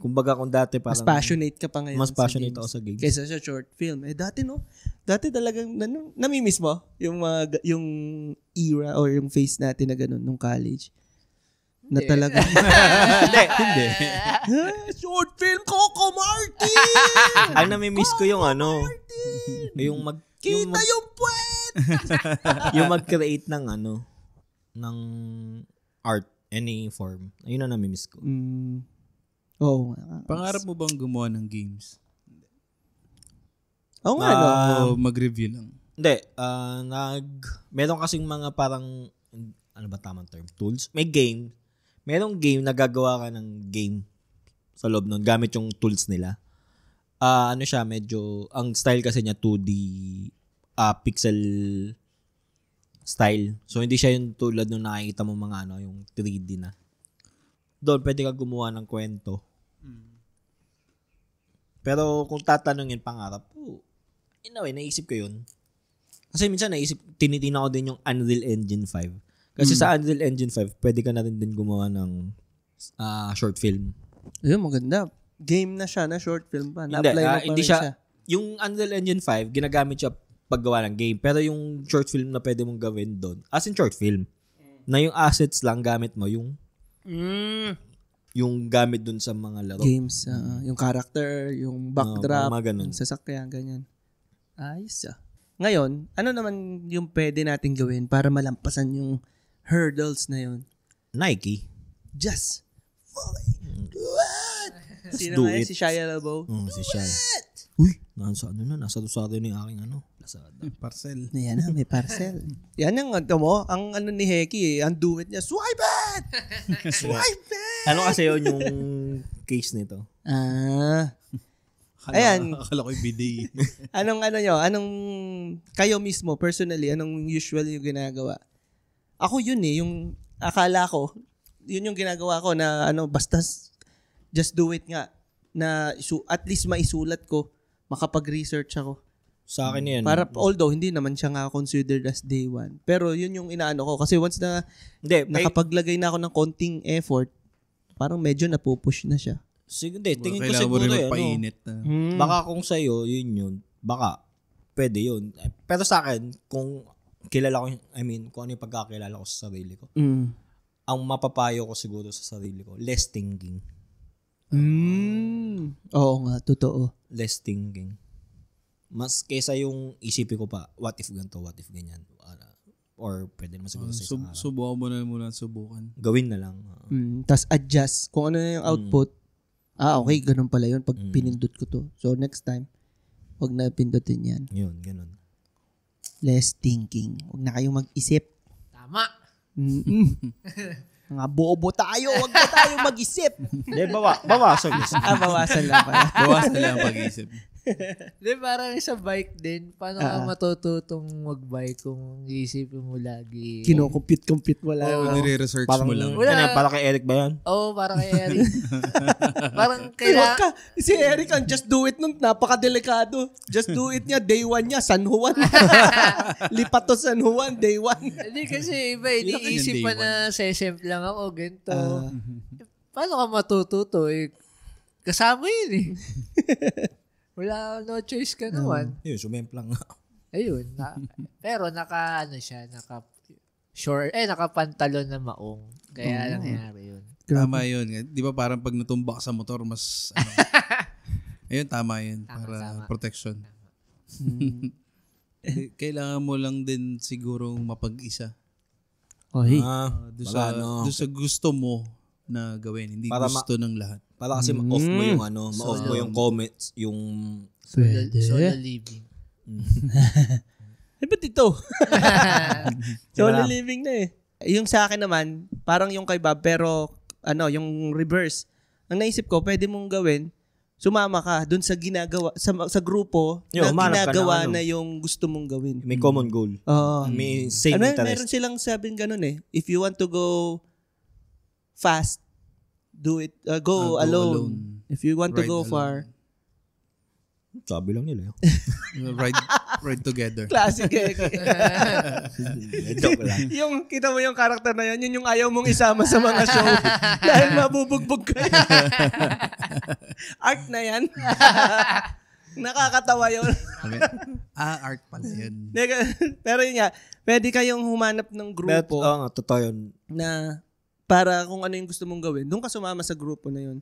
Kumbaga kung dati parang... Mas passionate ka pa ngayon. Mas passionate ako sa games. Kaysa sa short film. Dati talagang, namimiss mo yung era or yung phase natin na ganun nung college. Na talaga. Hindi. Short film, Coco Martin! Ang namimiss ko yung Kita yung puwet! yung mag-create ng ng art, any form. Ayun ang namimiss ko. Oo. Pangarap mo bang gumawa ng games? Oo nga, O mag-review lang? Hindi. Meron kasing mga parang, ano ba tamang term? Tools? Merong game na gagawa ka ng game sa loob nun gamit yung tools nila. Ano siya, medyo, ang style kasi niya 2D pixel style. So, hindi siya yung tulad nung nakikita mo mga yung 3D na. Doon, pwede ka gumawa ng kwento. Pero kung tatanungin pangarap, in a way, naisip ko yun. Kasi minsan tinitingnan ko din yung Unreal Engine 5. Kasi sa Unreal Engine 5, pwede ka na rin din gumawa ng short film. Ayun, maganda. Game na siya, na short film pa. Hindi, Na-apply mo pa hindi rin siya. siya. Yung Unreal Engine 5, ginagamit siya paggawa ng game. Pero yung short film na pwede mong gawin doon, as in short film, na yung assets lang gamit mo, yung gamit doon sa mga laro. Games, yung character, yung backdrop, mga ganun. yung sasakyan, ganyan. Ayos Ngayon, ano naman yung pwede natin gawin para malampasan yung hurdles na yun? Nike. Just fucking do it! Sino do nga yun? it. Si Shia LaBeouf? Si Shia. Uy, nasa dosa rin yung aking Lazada. Parcel. Yan may parcel. Yan ang ang ni Heki ang do it niya. Swipe it! Swipe it! Ano kasi yun yung case nito? Ayan. Akala ko yung bidet. Anong kayo mismo, personally, anong usually yung ginagawa? Ako yun yung akala ko, yun yung ginagawa ko na basta just do it nga. Na at least maisulat ko, makapag-research ako. Sa akin yan. Although, hindi naman siya nga considered as day one. Pero yun yung inaano ko. Kasi once na nakapaglagay na ako ng konting effort, parang medyo napupush na siya. Tingin ko Kailangan mo siguro rin magpainit na. Baka kung sa'yo, yun. Baka, pwede yun. Pero sa akin, kung kilala ko, kung ano yung pagkakilala ko sa sarili ko, ang mapapayo ko siguro sa sarili ko, less thinking. Oo nga, totoo. Less thinking. Mas kesa yung isipin ko pa, what if ganito, what if ganyan. Or pwede naman siguro sa isang araw. Subukan mo na muna subukan. Gawin na lang. Tapos adjust. Kung ano na yung output, okay, ganun pala yun pag pinindot ko to. So next time, wag na pindutin yan. Yun, ganun. Less thinking. Wag na kayong mag-isip. Tama. Mga bobo tayo. Wag na tayo mag-isip. Hindi, bawasan. Bawasan lang pala. Bawasan lang ang pag-isip. Di, parang sa bike din, paano ka matututong mag-bike kung iisipin mo lagi? Kino-compute mo lang. Nire-research mo lang. Para kay Eric ba yan? Oo, para kay Eric. Parang Wag ka. Si Eric ang just do it nun, napakadelikado. Just do it niya, day 1 niya, San Juan. Lipat to San Juan, day 1. Hindi kasi iba, iniisip pa na sesemp lang ako, ganito. Paano ka matututo? Kasama yun eh. Wala, no choice ka naman. Yun, sumemp lang. Ayun. Pero nakapantalon na maong. Kaya nangyari yun. Tama yun. Di ba parang pag natumba ka sa motor, mas ayun, tama yun. Para protection. Kailangan mo lang din sigurong mapag-isa. Doon sa gusto mo na gawin. Hindi para gusto ng lahat. Para kasi ma-off mo yung ma-off mo yung comments, yung solo living. Ba't ito? Solo living na eh. Yung sa akin naman, parang yung kay Bob, pero yung reverse. Ang naisip ko, pwede mong gawin, sumama ka dun sa ginagawa, sa grupo na ginagawa na yung gusto mong gawin. May common goal. May same interest. Meron silang sabing ganun eh. If you want to go fast, do it. Go alone. If you want to go far. Sabi lang nila. Ride together. Classic eh. Joke lang. Yung, kita mo yung karakter na yun yung ayaw mong isama sa mga show dahil mabubugbog kayo. Art na yan. Nakakatawa yun. Art pala yun. Pero yun nga, pwede kayong humanap ng grupo. Totoo yun. Na para kung ano yung gusto mong gawin, doon ka sumama sa grupo na yun.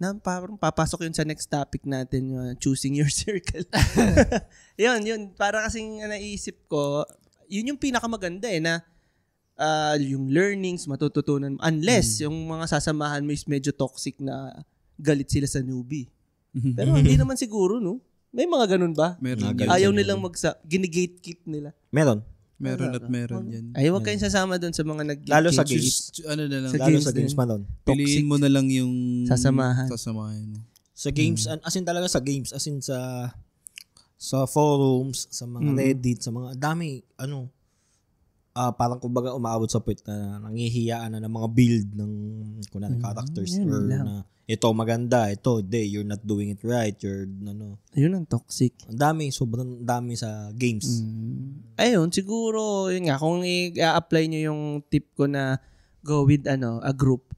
Na parang papasok yun sa next topic natin, choosing your circle. yun. Para kasing naisip ko, yun yung pinakamaganda na yung learnings, matututunan. Unless yung mga sasamahan mo is medyo toxic na galit sila sa newbie. Pero hindi naman siguro, no? May mga ganun ba? Meron. Ayaw nilang gini-gatekeep nila. Meron yan. Ay, huwag kayong sasama doon sa mga lalo sa games. Lalo sa games pa doon. Piliin mo na lang yung sasamahan mo. Sa games, as in talaga sa games, as in sa forums, sa mga Reddit, sa mga dami, parang kumbaga umaabot sa point na nangihiyaan na ng mga build ng characters or na ito maganda, ito you're not doing it right, ayun ang toxic. Ang sobrang dami sa games. Ayun, siguro yun nga kung i-apply nyo yung tip ko na go with a group.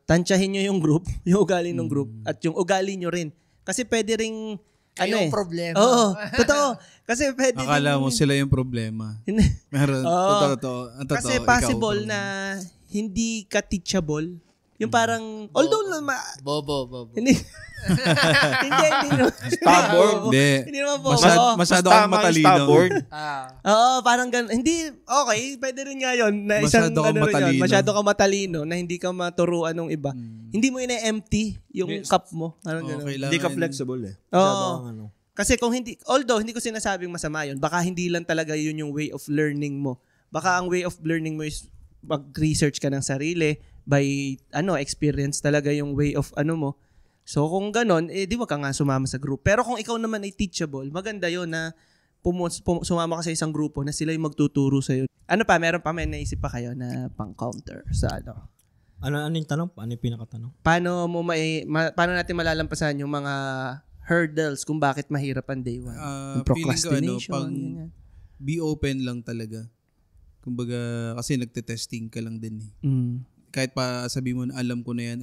Tansyahin nyo yung group, yung ugali ng group at yung ugali nyo rin. Kasi pwede ring yung problema. Oo, totoo. Kasi pwede akala mo sila yung problema. Meron, totoo. Kasi possible na hindi ka teachable. Yung parang, although Bobo. Hindi. hindi. Stubborn. Hindi naman po. Masyado kang matalino. Oo, parang ganun. Hindi, okay, pwede rin nga yun. Na isang matalino. Masyado kang matalino na hindi ka maturuan ng iba. Hindi mo ina-empty yung cup mo. Parang ganun. Okay, hindi ka flexible Oo. Kasi kung although hindi ko sinasabing masama yun, baka hindi lang talaga yun yung way of learning mo. Baka ang way of learning mo is mag-research ka ng sarili, by experience talaga yung way of mo. So kung ganon, di wag ka nga sumama sa group. Pero kung ikaw naman ay teachable, maganda yon na sumama ka sa isang grupo na sila yung magtuturo sa iyo. Meron pa may naisip pa kayo na pang-counter sa Ano yung tanong? Ano yung pinakatanong? Paano natin malalampasan yung mga hurdles kung bakit mahirap ang day one? Procrastination. Be open lang talaga. Kumbaga, kasi nagte-testing ka lang din Kahit pa sabi mo na alam ko na yan.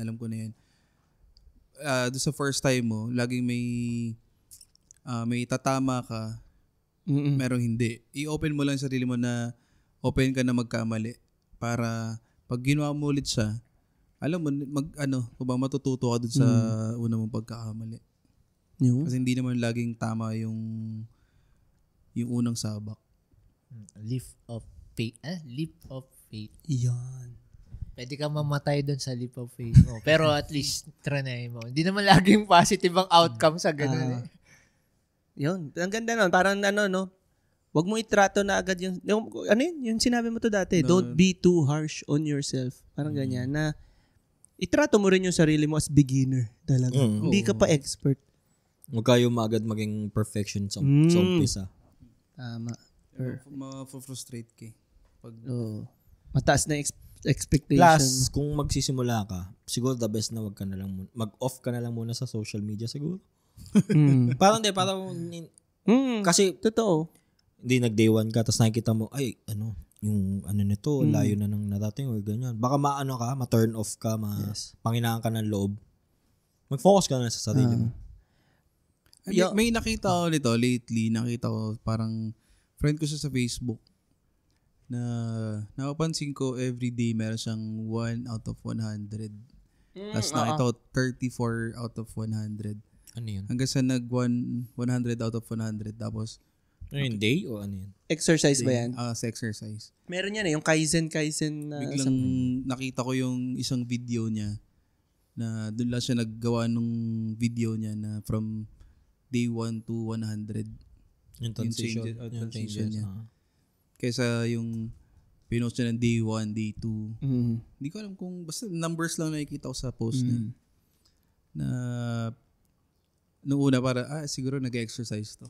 Doon sa first time mo, laging may tatama ka, merong hindi. I-open mo lang sarili mo na open ka na magkamali para pag ginawa mo ulit siya, alam mo, kung matututo ka doon sa una mong pagkakamali. Kasi hindi naman laging tama yung unang sabak. Leap of faith. Yan. Pwede ka mamatay doon sa leap of faith mo. Pero at least, trinay mo. Hindi naman laging positive ang outcome sa ganun Yun. Ang ganda nun. Parang wag mo itrato na agad yung sinabi mo to dati. No. Don't be too harsh on yourself. Parang ganyan. Na itrato mo rin yung sarili mo as beginner talaga. Hindi ka pa expert. Huwag kayo agad maging perfection sa umpisa. Tama. Ma-frustrate ka. Mataas na expectation. Plus, kung magsisimula ka, siguro the best na mag-off ka na lang muna sa social media siguro. Parang kasi totoo. Hindi nag-day one ka, tapos nakikita mo, yung nito, layo na ng narating or ganyan. Baka ma-turn off ka, panginaan ka ng loob. Mag-focus ka na sa sarili mo. May nakita ko nito lately, parang friend ko siya sa Facebook na napapansin ko everyday meron siyang 1 out of 100. Tapos nakita ko 34 out of 100. Ano yun? Hanggang sa 100 out of 100. Tapos yung day o ano yun? Exercise ba yan? Sa exercise. Meron yan yung Kaizen na biglang nakita ko yung isang video niya na doon lang siya naggawa nung video niya na from day 1 to 100. Yung transition niya. Kaysa yung pinost niya ng day 1, day 2. Hindi ko alam kung basta numbers lang nakikita ko sa post niya. Na noong una para siguro nag-exercise to.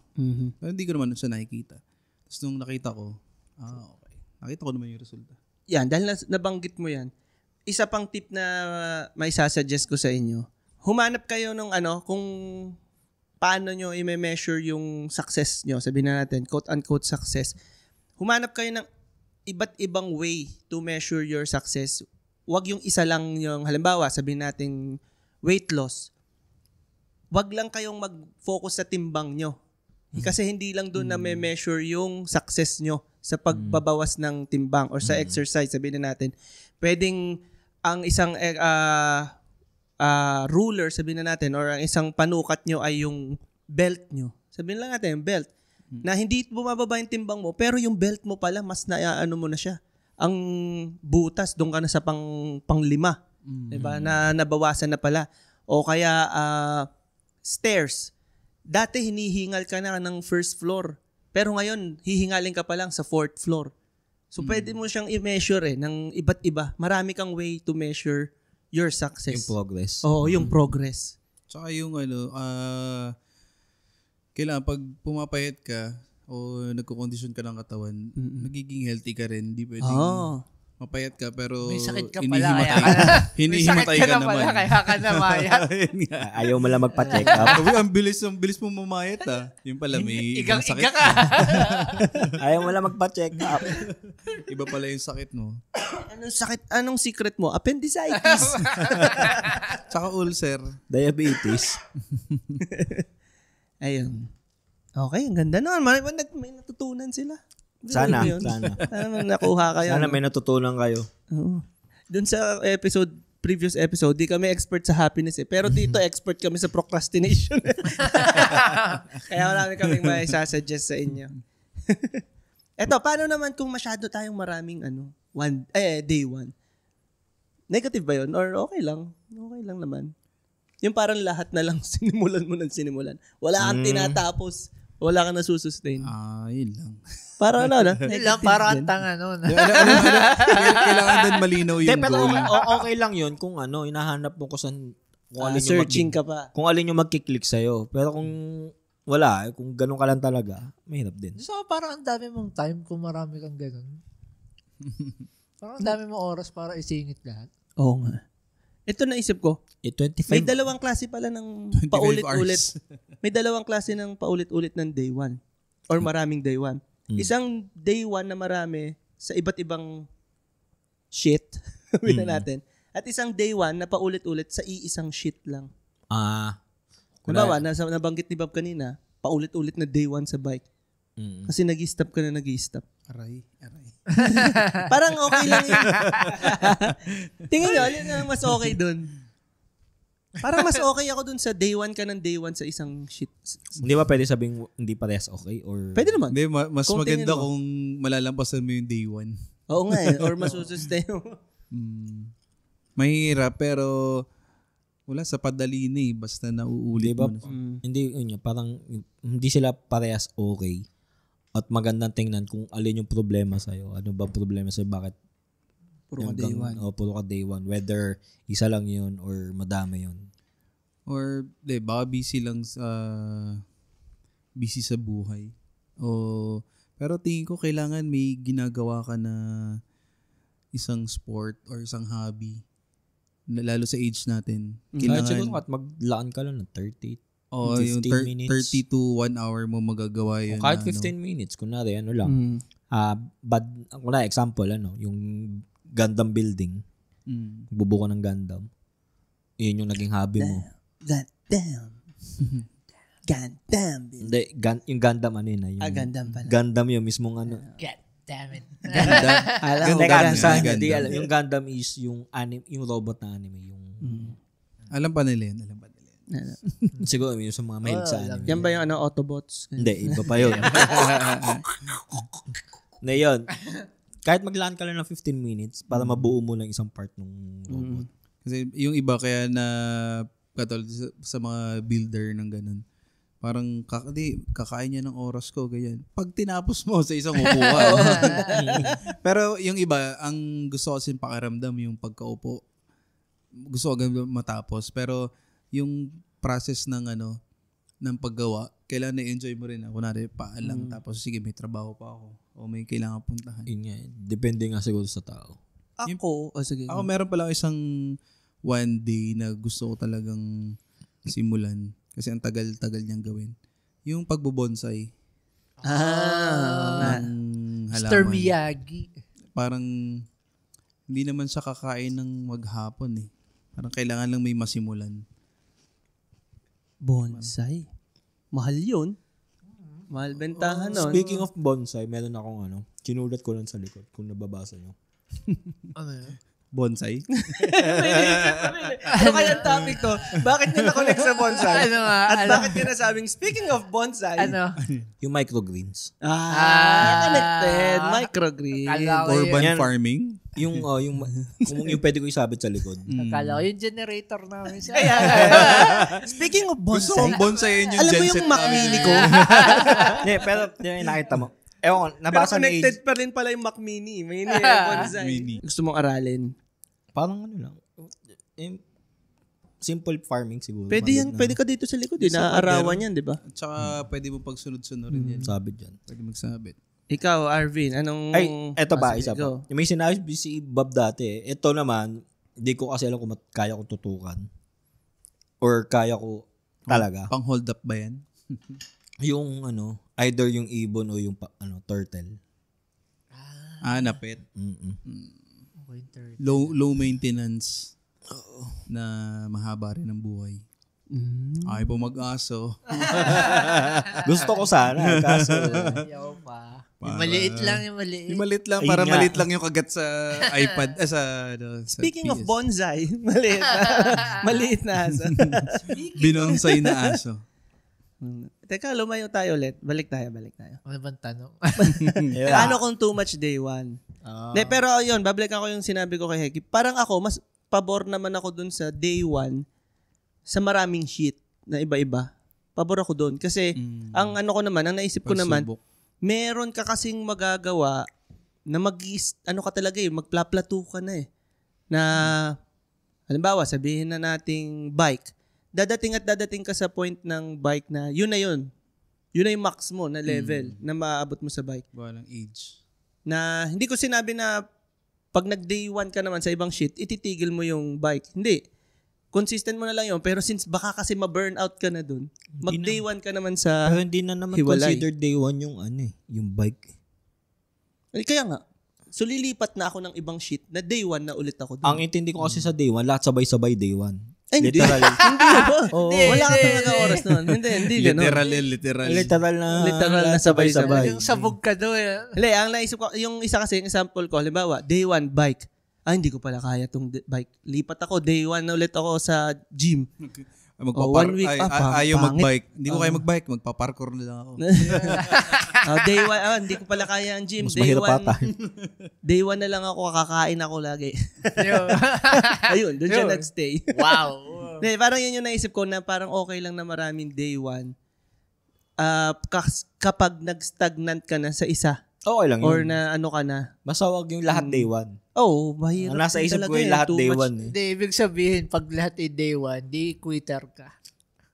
Pero hindi ko naman siya nakikita. Tapos nung nakita ko, okay. Nakita ko naman yung resulta. Yan, dahil nabanggit mo yan, isa pang tip na may sasuggest ko sa inyo, humanap kayo ng kung paano nyo i-measure yung success nyo. Sabihin na natin, quote-unquote success. Humanap kayo ng iba't ibang way to measure your success. Huwag yung isa lang yung, halimbawa, sabihin natin weight loss, wag lang kayong mag-focus sa timbang nyo. Kasi hindi lang doon na may measure yung success nyo sa pagbabawas ng timbang or sa exercise, sabihin na natin. Pwedeng ang isang ruler, sabihin na natin, or ang isang panukat nyo ay yung belt nyo. Sabihin lang natin, yung belt. Na hindi bumababa yung timbang mo, pero yung belt mo pala, mas mo na siya. Ang butas, doon ka na sa pang-5. Diba? Na nabawasan na pala. O kaya, stairs. Dati hinihingal ka na ng first floor. Pero ngayon, hihingalin ka pa lang sa 4th floor. So, pwede mo siyang i-measure ng iba't iba. Marami kang way to measure your success. Yung progress. Oo, yung progress. Tsaka yung kailangan pag pumapayat ka o nagkukondisyon ka ng katawan, nagiging healthy ka rin. Di pwedeng mapayat ka pero may sakit ka pala, hinihimatay ka naman. Kaya ka na mayat. Ayaw mo lang magpa-check up. ang bilis mo mamayat Yung pala may ibang sakit. Iga ka. Ayaw mo lang magpa-check up. Iba pala yung sakit mo. Anong sakit? Anong secret mo? Appendicitis. Tsaka ulcer. Diabetes. Ayun. Okay, ang ganda naman. May natutunan sila. Sana. Sana nakuha kayo. Sana may natutunan kayo. Oo. Doon sa previous episode, di kami expert sa happiness Pero dito, expert kami sa procrastination. Kaya marami kaming may sasuggest sa inyo. Eto, paano naman kung masyado tayong maraming day 1? Negative ba yun? Or okay lang? Okay lang naman. Yung parang lahat na lang sinimulan mo ng sinimulan. Wala kang tinatapos. Wala kang nasusustain. Yun lang. Parang yun lang, parang ang tanga nun. Kailangan din malinaw yung pero goal. okay lang yun kung hinahanap mo kung searching ka pa. Kung alin yung magkiklik sa'yo. Pero kung wala, kung ganun ka lang talaga, mahirap din. So, parang ang dami mong time kung marami kang ganun. Parang ang dami mong oras para isingit lahat. Oo nga. Ito naisip ko. 25. May dalawang klase pala ng paulit-ulit. May dalawang klase ng paulit-ulit ng day 1. Or maraming day 1. Isang day 1 na marami sa iba't ibang shit. Sabihin natin. At isang day 1 na paulit-ulit sa iisang shit lang. Halimbawa, nabanggit ni Bob kanina, paulit-ulit na day 1 sa bike. Kasi nag-stop ka na nag-stop. Aray. Parang okay lang yun. Tingin nyo, alin ang mas okay dun? Parang mas okay ako dun sa day 1 ka ng day 1 sa isang shit. Hindi ba pwede sabing hindi parehas okay? Or Pwede naman. Hindi, mas Kung maganda tingin mo. kung malalampasan mo yung day 1. Oo nga or masusustain mo. Mahirap, pero wala sa padali na basta nauulit diba, mo na. hindi, parang hindi sila parehas okay. At magandang tingnan kung alin yung problema sa'yo. Ano ba problema sa'yo? Bakit? Puro ka day 1. Puro ka day 1. Whether isa lang yun or madami yun. Or, baka busy sa buhay. Pero tingin ko kailangan may ginagawa ka na isang sport or isang hobby. Lalo sa age natin. Kahit siguro maglaan ka lang ng 30 yung minutes. 30 to 1 hour mo magagawa yun. Kahit 15 minutes. Kunwari, lang. Kunwari, example, yung Gundam building. Bubuo ka ng Gundam. Yun yung naging hobby mo. Gundam. Hindi, yung Gundam yun. Gundam pala. Gundam yun, mismong God damn it. Gundam. Yung Gundam is yung robot na anime. Alam pa nila yan. Siguro yung sa mga mahilig sa anime. Yan ba yung Autobots? Hindi, iba pa yun. Na yun. Kahit maglaan ka lang ng 15 minutes para mabuo mo lang isang part ng robot. Kasi yung iba kaya na katulad sa mga builder ng ganun. Parang kakain niya ng oras ko, ganyan. Pag tinapos mo sa isang upuan. Pero yung iba, ang gusto ko kasi pakiramdam yung pagkaupo. Gusto ko matapos. Pero yung process ng paggawa, kailangan na-enjoy mo rin. Kunwari, paalang tapos sige, may trabaho pa ako. O may kailangan puntahan. Yun nga. Depende nga siguro sa tao. Ako meron pala isang one day na gusto ko talagang simulan. Kasi ang tagal-tagal niyang gawin. Yung pagbobonsai. Mr. Miyagi. Parang hindi naman siya kakain ng maghapon . Parang kailangan lang may masimulan. Bonsai. Mahal yun. Mahal bentahan nun. Speaking of bonsai, meron akong kinulat ko lang sa likod kung nababasa nyo. Ano yun? Bonsai? Ano kaya ang topic to? Bakit nyo na-connect sa bonsai? Ano nga? At bakit nyo nasabing, speaking of bonsai, Ano? Yung microgreens. Connected. Microgreen. Kala ko Urban Yan. farming? Yung pwede ko isabit sa likod. Akala ko yung generator namin siya. Speaking of Gusto bonsai, kong bonsayin yung alam mo genset yung Mac Mini ko? Pero yung nakita mo. Ewan ko, Pero nabasa ni connected pa rin pala yung Mac Mini. Mini bonsai. Mini. Gusto mong aralin? Parang lang. Simple farming siguro. Pwede yan. Pwede ka dito sa likod. Naaarawan yan, di ba? At saka pwede mo pagsunod-sunurin yan. Sabit yan. Pwede magsabit. Ikaw, Arvin, anong... Ay, eto ba? Isa go. pa. May sinabi si Bob dati. Ito naman, hindi ko kasi alam kung kaya ko tutukan. Or kaya ko talaga. Pang hold up ba yan? Yung either yung ibon o yung turtle. Napet. Winter. Low maintenance. Na mahaba rin ang buhay. Ay po mag-aso. Gusto ko sana. Kaso, Ayaw pa. Yung maliit lang, yung maliit. Yung maliit lang, Ayun para nga. maliit lang yung kagat sa iPad. Sa Speaking of PS. bonsai, maliit na aso. Binonsay na aso. Teka, lumayo tayo ulit. Balik tayo. Ano bang tanong? Ano kung too much day one? Pero yun, babalikan ko yung sinabi ko kay Heki. Parang ako, mas pabor naman ako dun sa day one sa maraming shit na iba-iba. Pabor ako dun. Kasi, ang naisip ko naman, Pagsubok. meron ka kasing magagawa na magplaplato ka na eh. Na, halimbawa, sabihin na nating bike. Dadating ka sa point ng bike na yun na yun. Yun na yung max mo na level na maaabot mo sa bike. Walang age. Na hindi ko sinabi na pag nag-day one ka naman sa ibang shit, ititigil mo yung bike. Hindi. Consistent mo na lang yun. Pero since baka kasi ma-burnout ka na dun, mag-day one ka naman sa pero hindi na naman hiwalay. considered day one yung yung bike. Kaya nga. So lilipat na ako ng ibang shit na day one na ulit ako dun. Ang intindi ko kasi sa day one, lahat sabay-sabay day one. Ay, hindi. Literal. Hindi ba? Oo. Wala ka talaga oras nun. Hindi ganun. Literal. Literal na sabay-sabay. Yung sabog ka doon. Hindi, ang naisip ko, yung isa kasi, yung example ko, halimbawa, day one, bike. Hindi ko pala kaya tong bike. Lipat ako, day one na ulit ako sa gym. Magpapar- 1 week, ayaw pangit. mag-bike. Hindi ko kaya mag-bike. Magpaparkour na lang ako. Day one, hindi ko pala kaya ang gym. Mas Day mahirap one, ata. day one na lang ako, kakain ako lagi. Ayun, doon siya nagstay. Wow. Hindi, parang yun yung naisip ko na parang okay lang na maraming day one. Kapag nag-stagnant ka na sa isa. Okay lang Or yun. na ano ka na. Basta wag yung lahat day one. Mahirap. Ang nasa din isip talaga ko yung lahat too day much. one. Hindi, ibig sabihin, pag lahat ay day one, di quitter ka.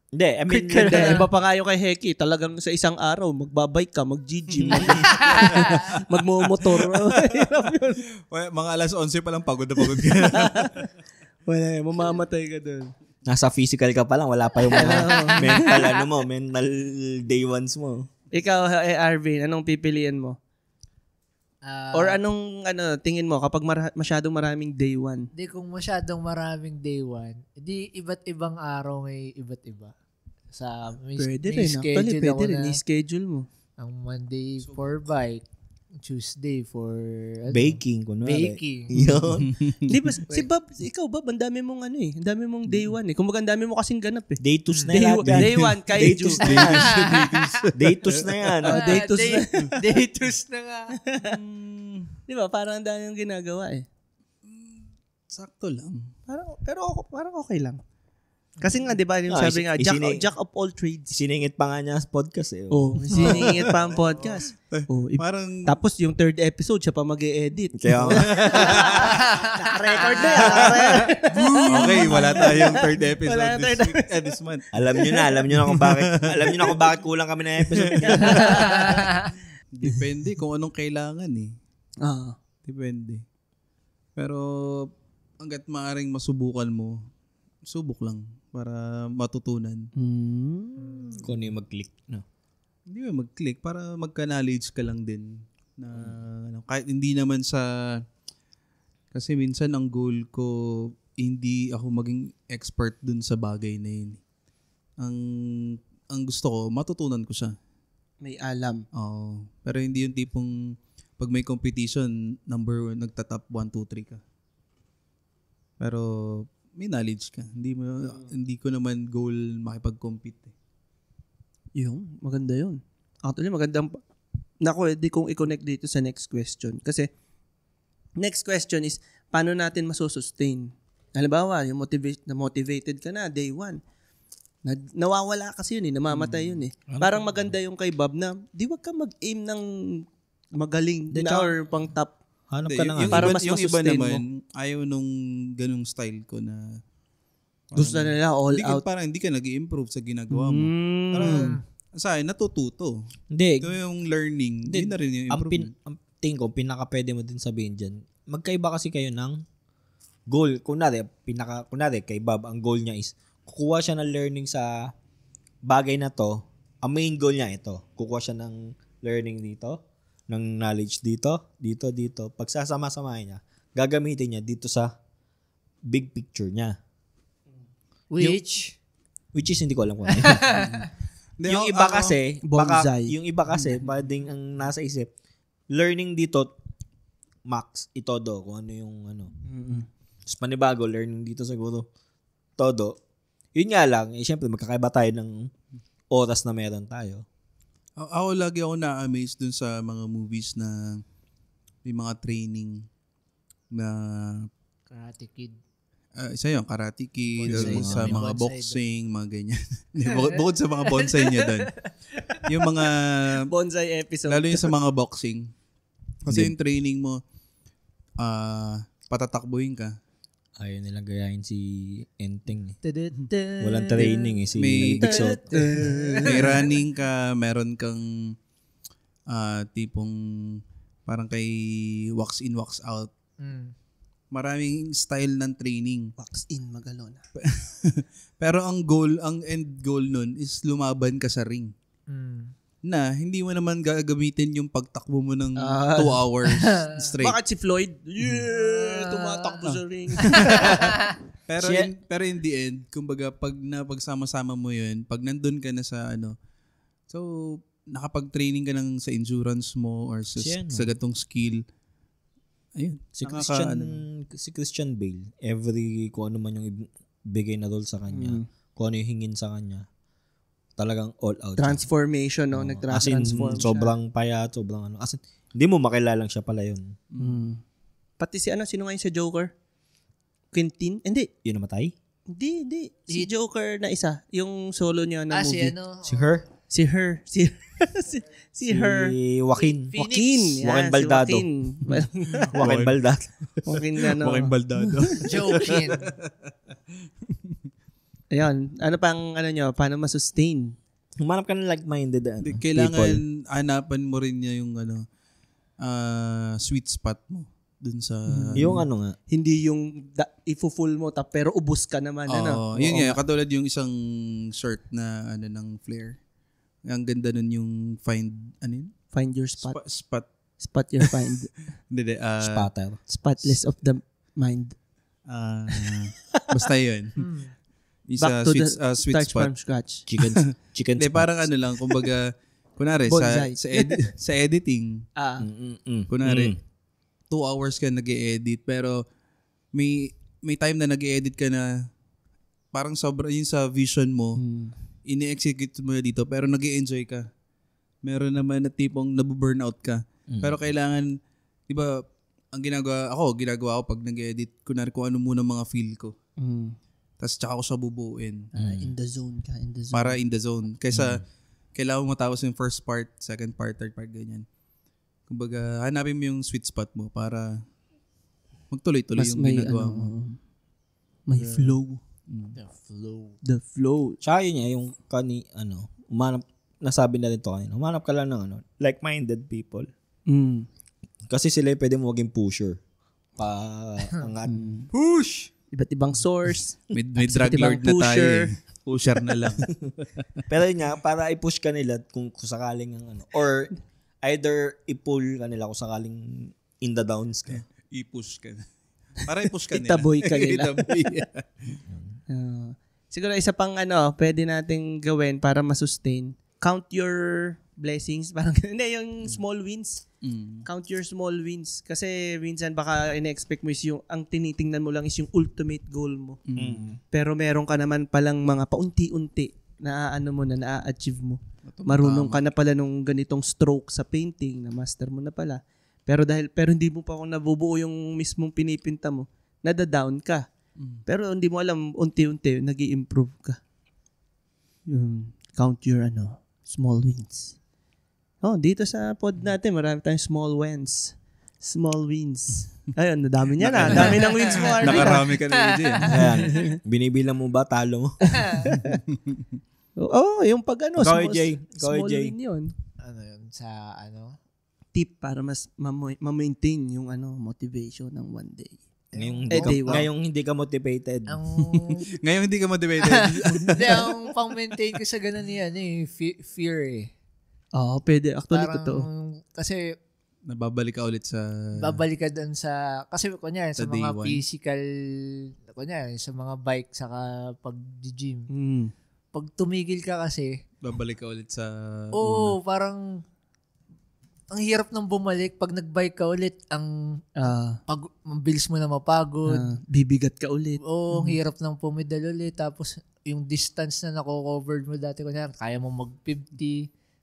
Hindi, I mean, Hindi, iba pa nga yung kay Heki. Talagang sa isang araw, magbabike ka, mag-gym, magmumotor. Hirap yun. Mga alas 11 pa lang pagod na pagod ka. Wala, mamamatay ka dun. nasa physical ka pa lang, wala pa yung mga mental day ones mo. Ikaw, Arvin, anong pipiliin mo? Or anong tingin mo kapag masyadong maraming day one? Hindi, kung masyadong maraming day one, di iba't ibang araw may iba't iba. Pwede rin. Actually, pwede rin. I-schedule mo. Ang Monday for bike, Tuesday for baking, kunwari. Baking. Yun. Di ba, si Bob, ikaw Bob, ang dami mong ang dami mong day one eh. Kumbaga, ang dami mo kasing ganap eh. Day 2 na yan. Day one, kay Day 2 na yan. Day 2 na yan. Day twos na. Day twos na nga. Di ba, parang ang dami yung ginagawa eh. Sakto lang. Parang okay lang. Kasi nga, di ba, yung sabi nga, jack of all trades. Siningit pa nga niya sa podcast eh. Siningit pa ang podcast. Parang, Tapos yung third episode, siya pa mag-e-edit. Kaya nga. Naka-record na. okay, wala tayong third episode Wala na this third week, this month. Alam nyo na kung bakit kulang kami ng episode. Depende kung anong kailangan eh. Depende. Pero, hanggat maaaring masubukan mo, subok lang para matutunan. Kung ano yung mag-click. No? Hindi mo mag-click para magka-knowledge ka lang din. Na, kahit hindi naman sa... Kasi minsan ang goal ko hindi ako maging expert dun sa bagay na yun. Ang gusto ko, matutunan ko siya. May alam. Oo. Pero hindi yung tipong pag may competition, number 1, nagtatop 1, 2, 3 ka. Pero may knowledge ka. Hindi ko naman goal makipag-compete. Yung, maganda yun. Actually, magandang... di kong i-connect dito sa next question. Kasi, next question is, paano natin masusustain? Halimbawa, yung motivated ka na, day 1. Nawawala kasi yun namamatay yun Parang maganda yung kay Bob na, di wag ka mag-aim ng magaling na or pang top. Hanap ka na nga. Para mas yung iba masustain naman, mo. ayaw nung ganung style ko na Gusto na nila all out. Parang hindi ka nag-i-improve sa ginagawa mo. Parang sa akin, natututo. Hindi. Ito yung learning, hindi na rin yung improvement. Ang tingin ko, pinaka pwede mo din sabihin dyan, magkaiba kasi kayo ng goal. Kunwari kay Bob, ang goal niya is, kukuha siya ng learning sa bagay na to. Ang main goal niya ito. Kukuha siya ng learning dito, ng knowledge dito. Pag sasama-samahin niya, gagamitin niya dito sa big picture niya. Which is hindi ko alam kung ano. Yung iba kasi, yung iba kasi, pwedeng ang nasa isip, learning dito, max, itodo, kung ano yung ano. Tapos panibago, learning dito siguro, todo. Yun nga lang, syempre magkakaiba tayo ng oras na meron tayo. Lagi ako na-amaze dun sa mga movies na may mga training na Karate Kid. Isa yun, Karate Kid, Bonsai, sa no? mga Bonsai boxing, mga ganyan. Bukod sa mga bonsai niya doon. Yung mga, Bonsai episode. lalo yung sa mga boxing. Kasi yung training mo, patatakbuhin ka. Ayaw nilang gayahin si Enteng. Walang Walang training si May- Dixot. May running ka, meron kang tipong parang kay wax in, wax out. Maraming style ng training. Box in, Magalona. Pero ang end goal nun is lumaban ka sa ring. Na hindi mo naman gagamitin yung pagtakbo mo ng 2 hours straight. Bakit si Floyd? Tumatakbo sa ring. Pero in the end, kumbaga pag napagsama-sama mo yun, pag nandun ka na sa so nakapag-training ka ng sa endurance mo or sa gatong skill. Ayun. Si Christian Bale, kung ano man yung bigay na role sa kanya, kung ano yung hingin sa kanya, talagang all out. Transformation, no? Nag-transform siya. Sobrang payat, sobrang ano. As in, hindi mo makilalang siya pala yun. Pati sino ngayon sa Joker? Quentin? Hindi. Yun namatay? Hindi. Si Joker na isa. Yung solo niya na movie. Si Her? Si Her. Si Her. Si Joaquin. Joaquin. Joaquin Baldado. Joaquin Baldado. Joaquin Baldado. Joking. Ayun. Ano pang paano masustain? Humanap ka ng like-minded Kailangan hanapan mo rin niya yung sweet spot mo dun sa yung nga. Hindi yung ifo-full mo pero ubos ka naman. Yun nga. Katulad yung isang shirt na ng flare. Ang ganda nun yung Find your spot. Spot Your find. Hindi. Spotter. Spotless of the mind. Basta yun. Back to the sweet start spot. from scratch. Chicken Hindi, spots. parang kumbaga, kunwari, sa editing, kunwari, 2 hours ka nag-e-edit, pero may time na nag-e-edit ka na, parang sobra yun sa vision mo, ini-execute mo dito, pero nag-e-enjoy ka. Meron naman na tipong nabu-burnout ka. Pero kailangan, di ba, ginagawa ko pag nag-edit, kunwari kung ano muna mga feel ko. Tapos tsaka ko siya bubuuin. In the zone ka. Para in the zone. Kaysa, kailangan mo matapos yung first part, second part, third part, ganyan. Kumbaga, hanapin mo yung sweet spot mo para magtuloy-tuloy yung ginagawa mo. May flow. The flow. Tsaka yun yung nasabi na rin to kanina. Humanap ka lang ng like-minded people. Kasi sila yung pwede mo maging pusher. Push! Iba't ibang source. May drug lord na tayo. Pusher na lang. Pero yun nga, para i-push ka nila kung sakaling or either i-pull ka nila kung sakaling in the downs ka. I-push ka. Para i-push ka nila. Itaboy ka nila. Itaboy. Siguro isa pang pwede nating gawin para masustain. Count your blessings. Parang hindi, yung small wins. Count your small wins. Kasi minsan baka ina-expect mo is ang tinitingnan mo lang is yung ultimate goal mo. Pero meron ka naman palang mga paunti-unti na na-achieve mo. Marunong ka na pala nung ganitong stroke sa painting, na master mo na pala. Pero hindi mo pa kung nabubuo yung mismong pinipinta mo, nada-down ka. Pero hindi mo alam, unti-unti nag-i-improve ka. Count your small wins. Dito sa pod natin, marami tayong small wins. Small wins. Ayun, nadami niya na. Dami ng wins mo. Nakarami ka na din. Ayan. Binibilang mo ba, talo mo? Yung pag small win yun. Yun, Tip para mas ma-maintain yung motivation ng one day. Ngayong hindi ka motivated. Ngayong hindi ka motivated. Hindi, ang pang-maintain ko sa ganun yan fear eh. Pwede. Actually, parang, totoo. Kasi, nababalik ka ulit sa... Babalik ka dun sa... Kasi kunyari, sa mga one. physical... Kunyari, sa mga bike, saka pag-gym. Pag tumigil ka kasi... Babalik ka ulit sa... Parang... Ang hirap nang bumalik pag nag-bike ka ulit, ang bilis mo na mapagod. Bibigat ka ulit. Ang hirap nang pumidal ulit. Tapos, yung distance na nako-covered mo dati, kunyari, kaya mo mag-50.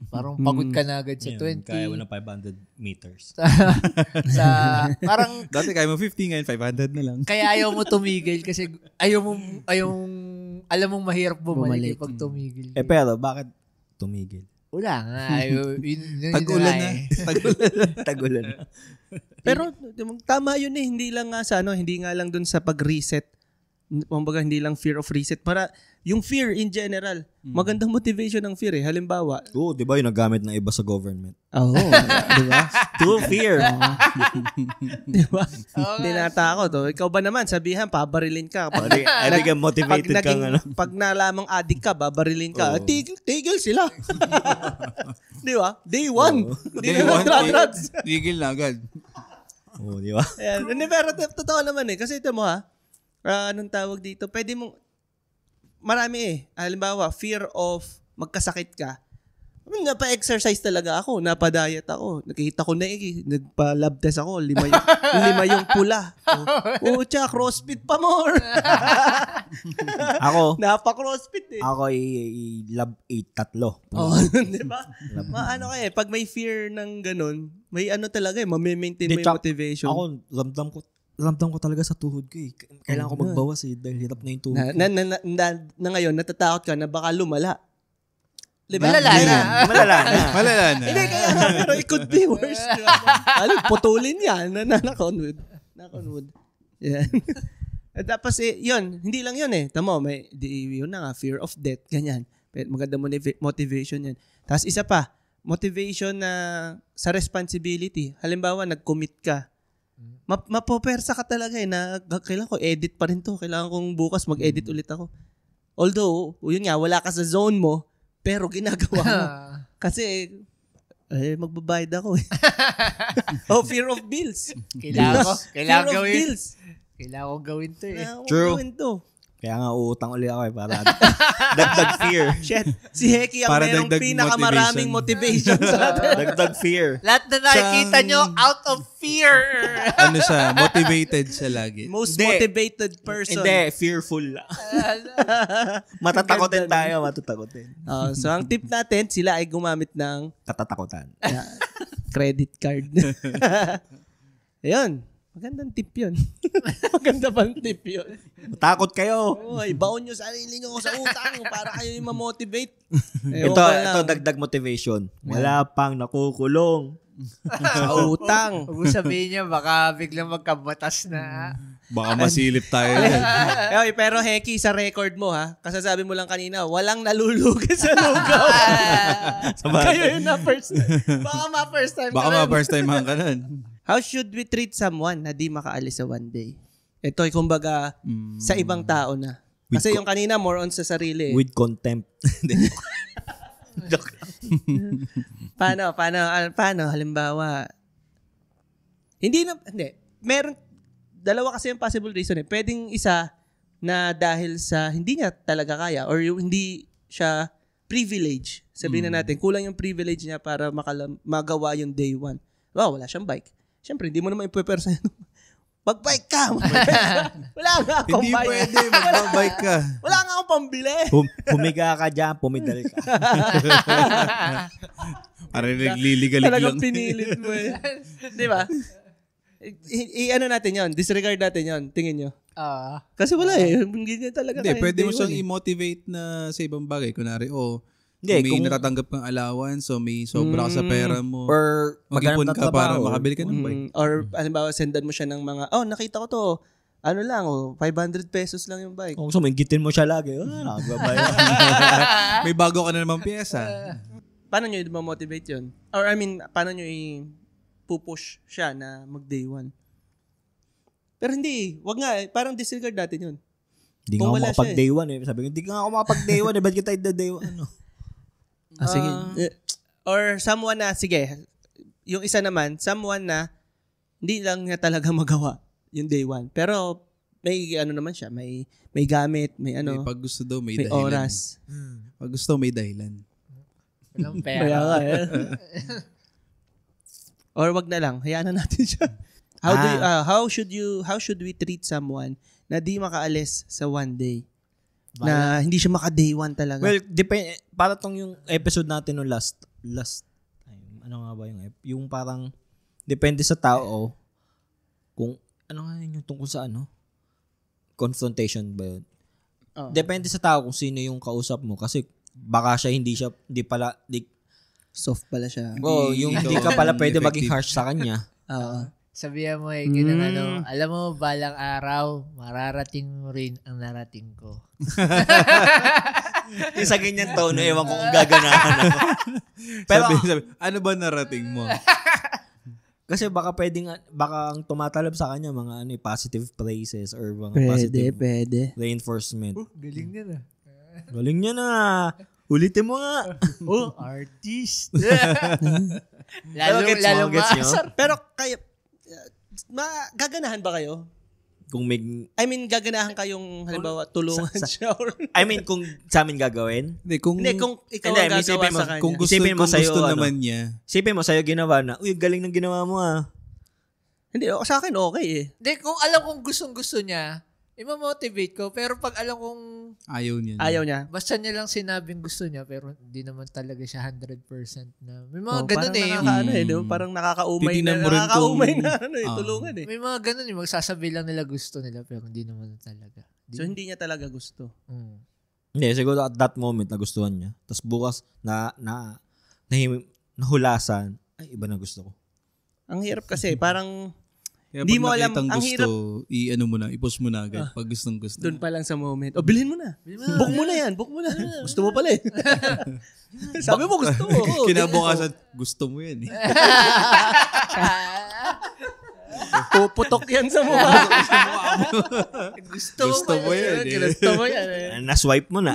Parang pagod ka na agad sa 20. Kaya mo na 500 meters. Parang... Dati kaya mo 50, ngayon 500 na lang. Kaya ayaw mo tumigil kasi alam mong mahirap bumalik pag tumigil. Pero bakit tumigil? Wala nga. Tag-ulan na. Tag-ulan na. Pero tama yun hindi lang nga hindi nga lang dun sa pag-reset. Kumbaga hindi lang fear of reset. Para yung fear in general, magandang motivation ng fear Halimbawa. Di ba yung nagamit ng iba sa government? Di ba? True fear. Di ba? Hindi natakot. Ikaw ba naman, sabihan, pabarilin ka. Hindi ka motivated kang Pag nalamang addict ka, babarilin ka. Tigil sila. Di ba? Day one. Day one. Tigil na agad. Di ba? Pero totoo naman Kasi ito mo anong tawag dito? Pwede mong, marami Halimbawa, fear of magkasakit ka. Napa-exercise talaga ako. Napa-diet ako. Nakita ko na nagpa-lab test ako. 5 yung pula. Tsaka CrossFit pa more. Ako. Napa-CrossFit Ako lab 8 3. Diba? Pag may fear ng ganun, may talaga ma-maintain mo yung motivation. Ako, ramdam ko talaga sa tuhod ko Kailangan ko magbawas dahil hirap na yung tuhod ko. Na ngayon, natatakot ka na baka lumala. Diba? Malala na. Hindi, pero it could be worse. Putulin yan. Knock on wood. Yan. At tapos, yun. Hindi lang yun Tamo, yun na nga, fear of death. Ganyan. Maganda motivation yan. Tapos isa pa, motivation na sa responsibility. Halimbawa, nag-commit ka. Mapopersa ka talaga na kailangan ko edit pa rin to. Kailangan kong bukas mag-edit ulit ako. Although, yun nga, wala ka sa zone mo, pero ginagawa mo. Kasi, magbabayad ako fear of bills. Kailangan gawin. Bills. Kailangan kong gawin to True. Gawin to. Kaya nga uutang ulit ako para dagdag fear. Shit. Si Heki ang para merong pinakamaraming motivation sa atin. Dagdag fear. Lahat na nakikita nyo, out of fear. Siya? Motivated siya lagi. Most motivated person. Hindi, fearful. Matatakotin tayo, matatakotin. So, ang tip natin, sila ay gumamit ng Katatakutan. Credit card. Ayun. Magandang tip yun. Maganda bang tip yun? Takot kayo. Ibaon nyo sarili nyo sa utang para kayo yung ma-motivate. Ito dagdag motivation. Wala pang nakukulong. Sa utang. Huwag mo sabihin niya, baka biglang magkabatas na. Baka masilip tayo. Pero Heki, sa record mo kasasabi mo lang kanina, walang nalulugi sa lugaw. Kayo yun na first time. Baka ma-first time ka nun. How should we treat someone na di makaalis sa one day? Ito ay kumbaga sa ibang tao na. Kasi yung kanina more on sa sarili. With contempt. Paano halimbawa? Hindi. Meron dalawa kasi yung possible reason eh. Pwedeng isa na dahil sa hindi niya talaga kaya or yung hindi siya privilege. Sabihin na natin, kulang yung privilege niya para magawa yung day 1. Wow, wala siyang bike. Siyempre, hindi mo naman i-prepare sa'yo. Mag-bike ka! Wala nga akong Hindi bike. pwede, mag-bike ka. Wala nga akong pambili. Humiga ka dyan, pumidal ka. Parang nagliligalig lang. Talagang pinilit mo eh. Di ba? Ano natin yon, disregard natin yon, tingin nyo. Kasi wala eh. Hindi niya talaga Hindi, kaya pwede mo day siyang 1 i-motivate na sa ibang bagay. Kunwari, hindi, may natatanggap kang allowance, so may sobra ka sa pera mo. Or mag-ipon ka para trabaho. makabili ka ng bike. Or halimbawa, sendan mo siya ng mga, nakita ko to, ano lang, 500 pesos lang yung bike. Kung sumingitin mo siya lagi, nakagbabayad. May bago ka na naman pyesa. Paano nyo i-motivate yun? Or paano nyo i-pupush siya na mag-day 1? Pero hindi, wag nga, parang disregard natin yun. Hindi nga ako makapag-day 1 eh. Sabi ko, hindi nga ako makapag-day 1 eh. Ba't kita day 1? Sige. Or someone na, sige, yung isa naman, someone na hindi lang niya talaga magawa yung day 1. Pero may naman siya, may gamit, may Pag gusto daw, may may dahilan. oras. Pag gusto, may dahilan. Walang pera. Kaya nga eh. Or wag na lang, hayaan na natin siya. How should we treat someone na di makaalis sa one day? Na hindi siya maka-day 1 talaga. Well, para tong yung episode natin no last time. Ano nga ba yung parang depende sa tao kung ano nga yung tungkol sa confrontation ba yun? Depende sa tao kung sino yung kausap mo kasi baka siya hindi soft pala siya. Hindi ka pala pwede maging harsh sa kanya. Sabihan mo ganun alam mo, balang araw, mararating mo rin ang narating ko. Yung sa ganyan tono, ewan ko kung gaganahan ako. Pero, sabi, ano ba narating mo? kasi baka ang tumatalab sa kanya mga positive praises or mga positive reinforcement. Galing niya na. Galing niya na. Ulitin mo nga. Artist. Lalo maasar. Pero kayo, gaganahan ba kayo? Kung may... gaganahan kayong halimbawa tulungan siya or... kung sa amin gagawin? Kung ikaw ang gagawa sa kanya. Kung gusto naman niya. Isipin mo, sa'yo ginawa na, galing ng ginawa mo Hindi, sa akin okay eh. Hindi, kung alam kong gustong-gusto niya, i-motivate ko. Pero pag alam kong... Ayaw niya. Basta niya lang sinabing gusto niya, pero hindi naman talaga siya 100% na. May mga ganun parang nakakaumay tulungan eh. May mga ganun magsasabi lang nila gusto nila, pero hindi naman talaga. So, hindi niya talaga gusto. Hindi, siguro at that moment nagustuhan niya. Tapos bukas, nahulasan, iba na gusto ko. Ang hirap kasi, parang... Kaya hindi mo pag alam, ang ang gusto, i-post mo na agad pag gustong gusto. Doon pa lang sa moment. Bilhin mo na. Book mo na yan. Gusto mo pala eh. Sabi mo gusto mo. Kinabukasan, gusto mo yan eh. Puputok yan sa mukha. Gusto mo yan eh. Gusto mo yan eh. Na-swipe mo na.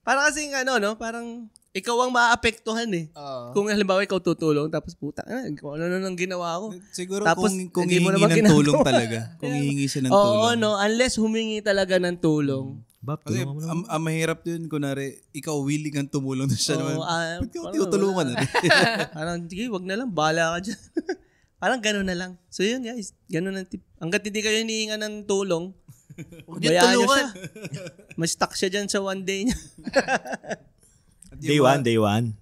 Parang kasing parang ikaw ang maapektuhan eh. Kung halimbawa ikaw tutulong, tapos puta, kung ano nang ginawa ko. Siguro tapos, kung hihingi ng tulong talaga. Kung hihingi siya ng tulong. Unless humingi talaga ng tulong. Kasi ang mahirap yun, kunwari, ikaw willing kang tumulong na siya naman. Ba't ka tinutulungan na rin? Parang, sige, wag na lang, bahala ka dyan. Parang gano'n na lang. So yun guys, gano'n ang tip. Hanggat hindi kayo hinihingan ng tulong, bayaan nyo siya. Mas-stuck siya dyan sa one day niya. Day 1.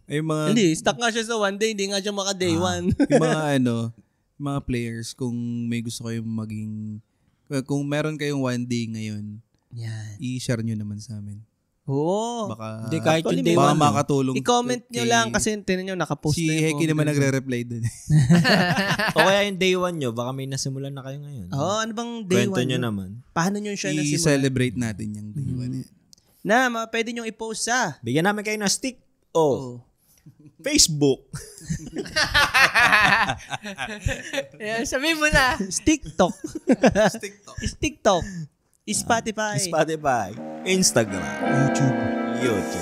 Hindi, stuck nga siya sa one day, hindi nga siya maka-day 1. Yung mga players, kung may gusto kayong kung meron kayong one day ngayon, i-share nyo naman sa amin. Oo. Baka, hindi kahit yung day 1. Baka makatulong. I-comment nyo lang kasi tinan nyo, nakapost si na yung Heki naman nagre-reply dun. O kaya yung day 1 nyo, baka may nasimulan na kayo ngayon. Ano bang day 1? Kwento nyo naman. Paano nyo siya nasimulan? I-celebrate natin yung day 1. Pwede nyo i-post sa. Bigyan namin kayo ng stick. Facebook. Sabihin mo na. TikTok. TikTok. Spotify. Instagram. YouTube.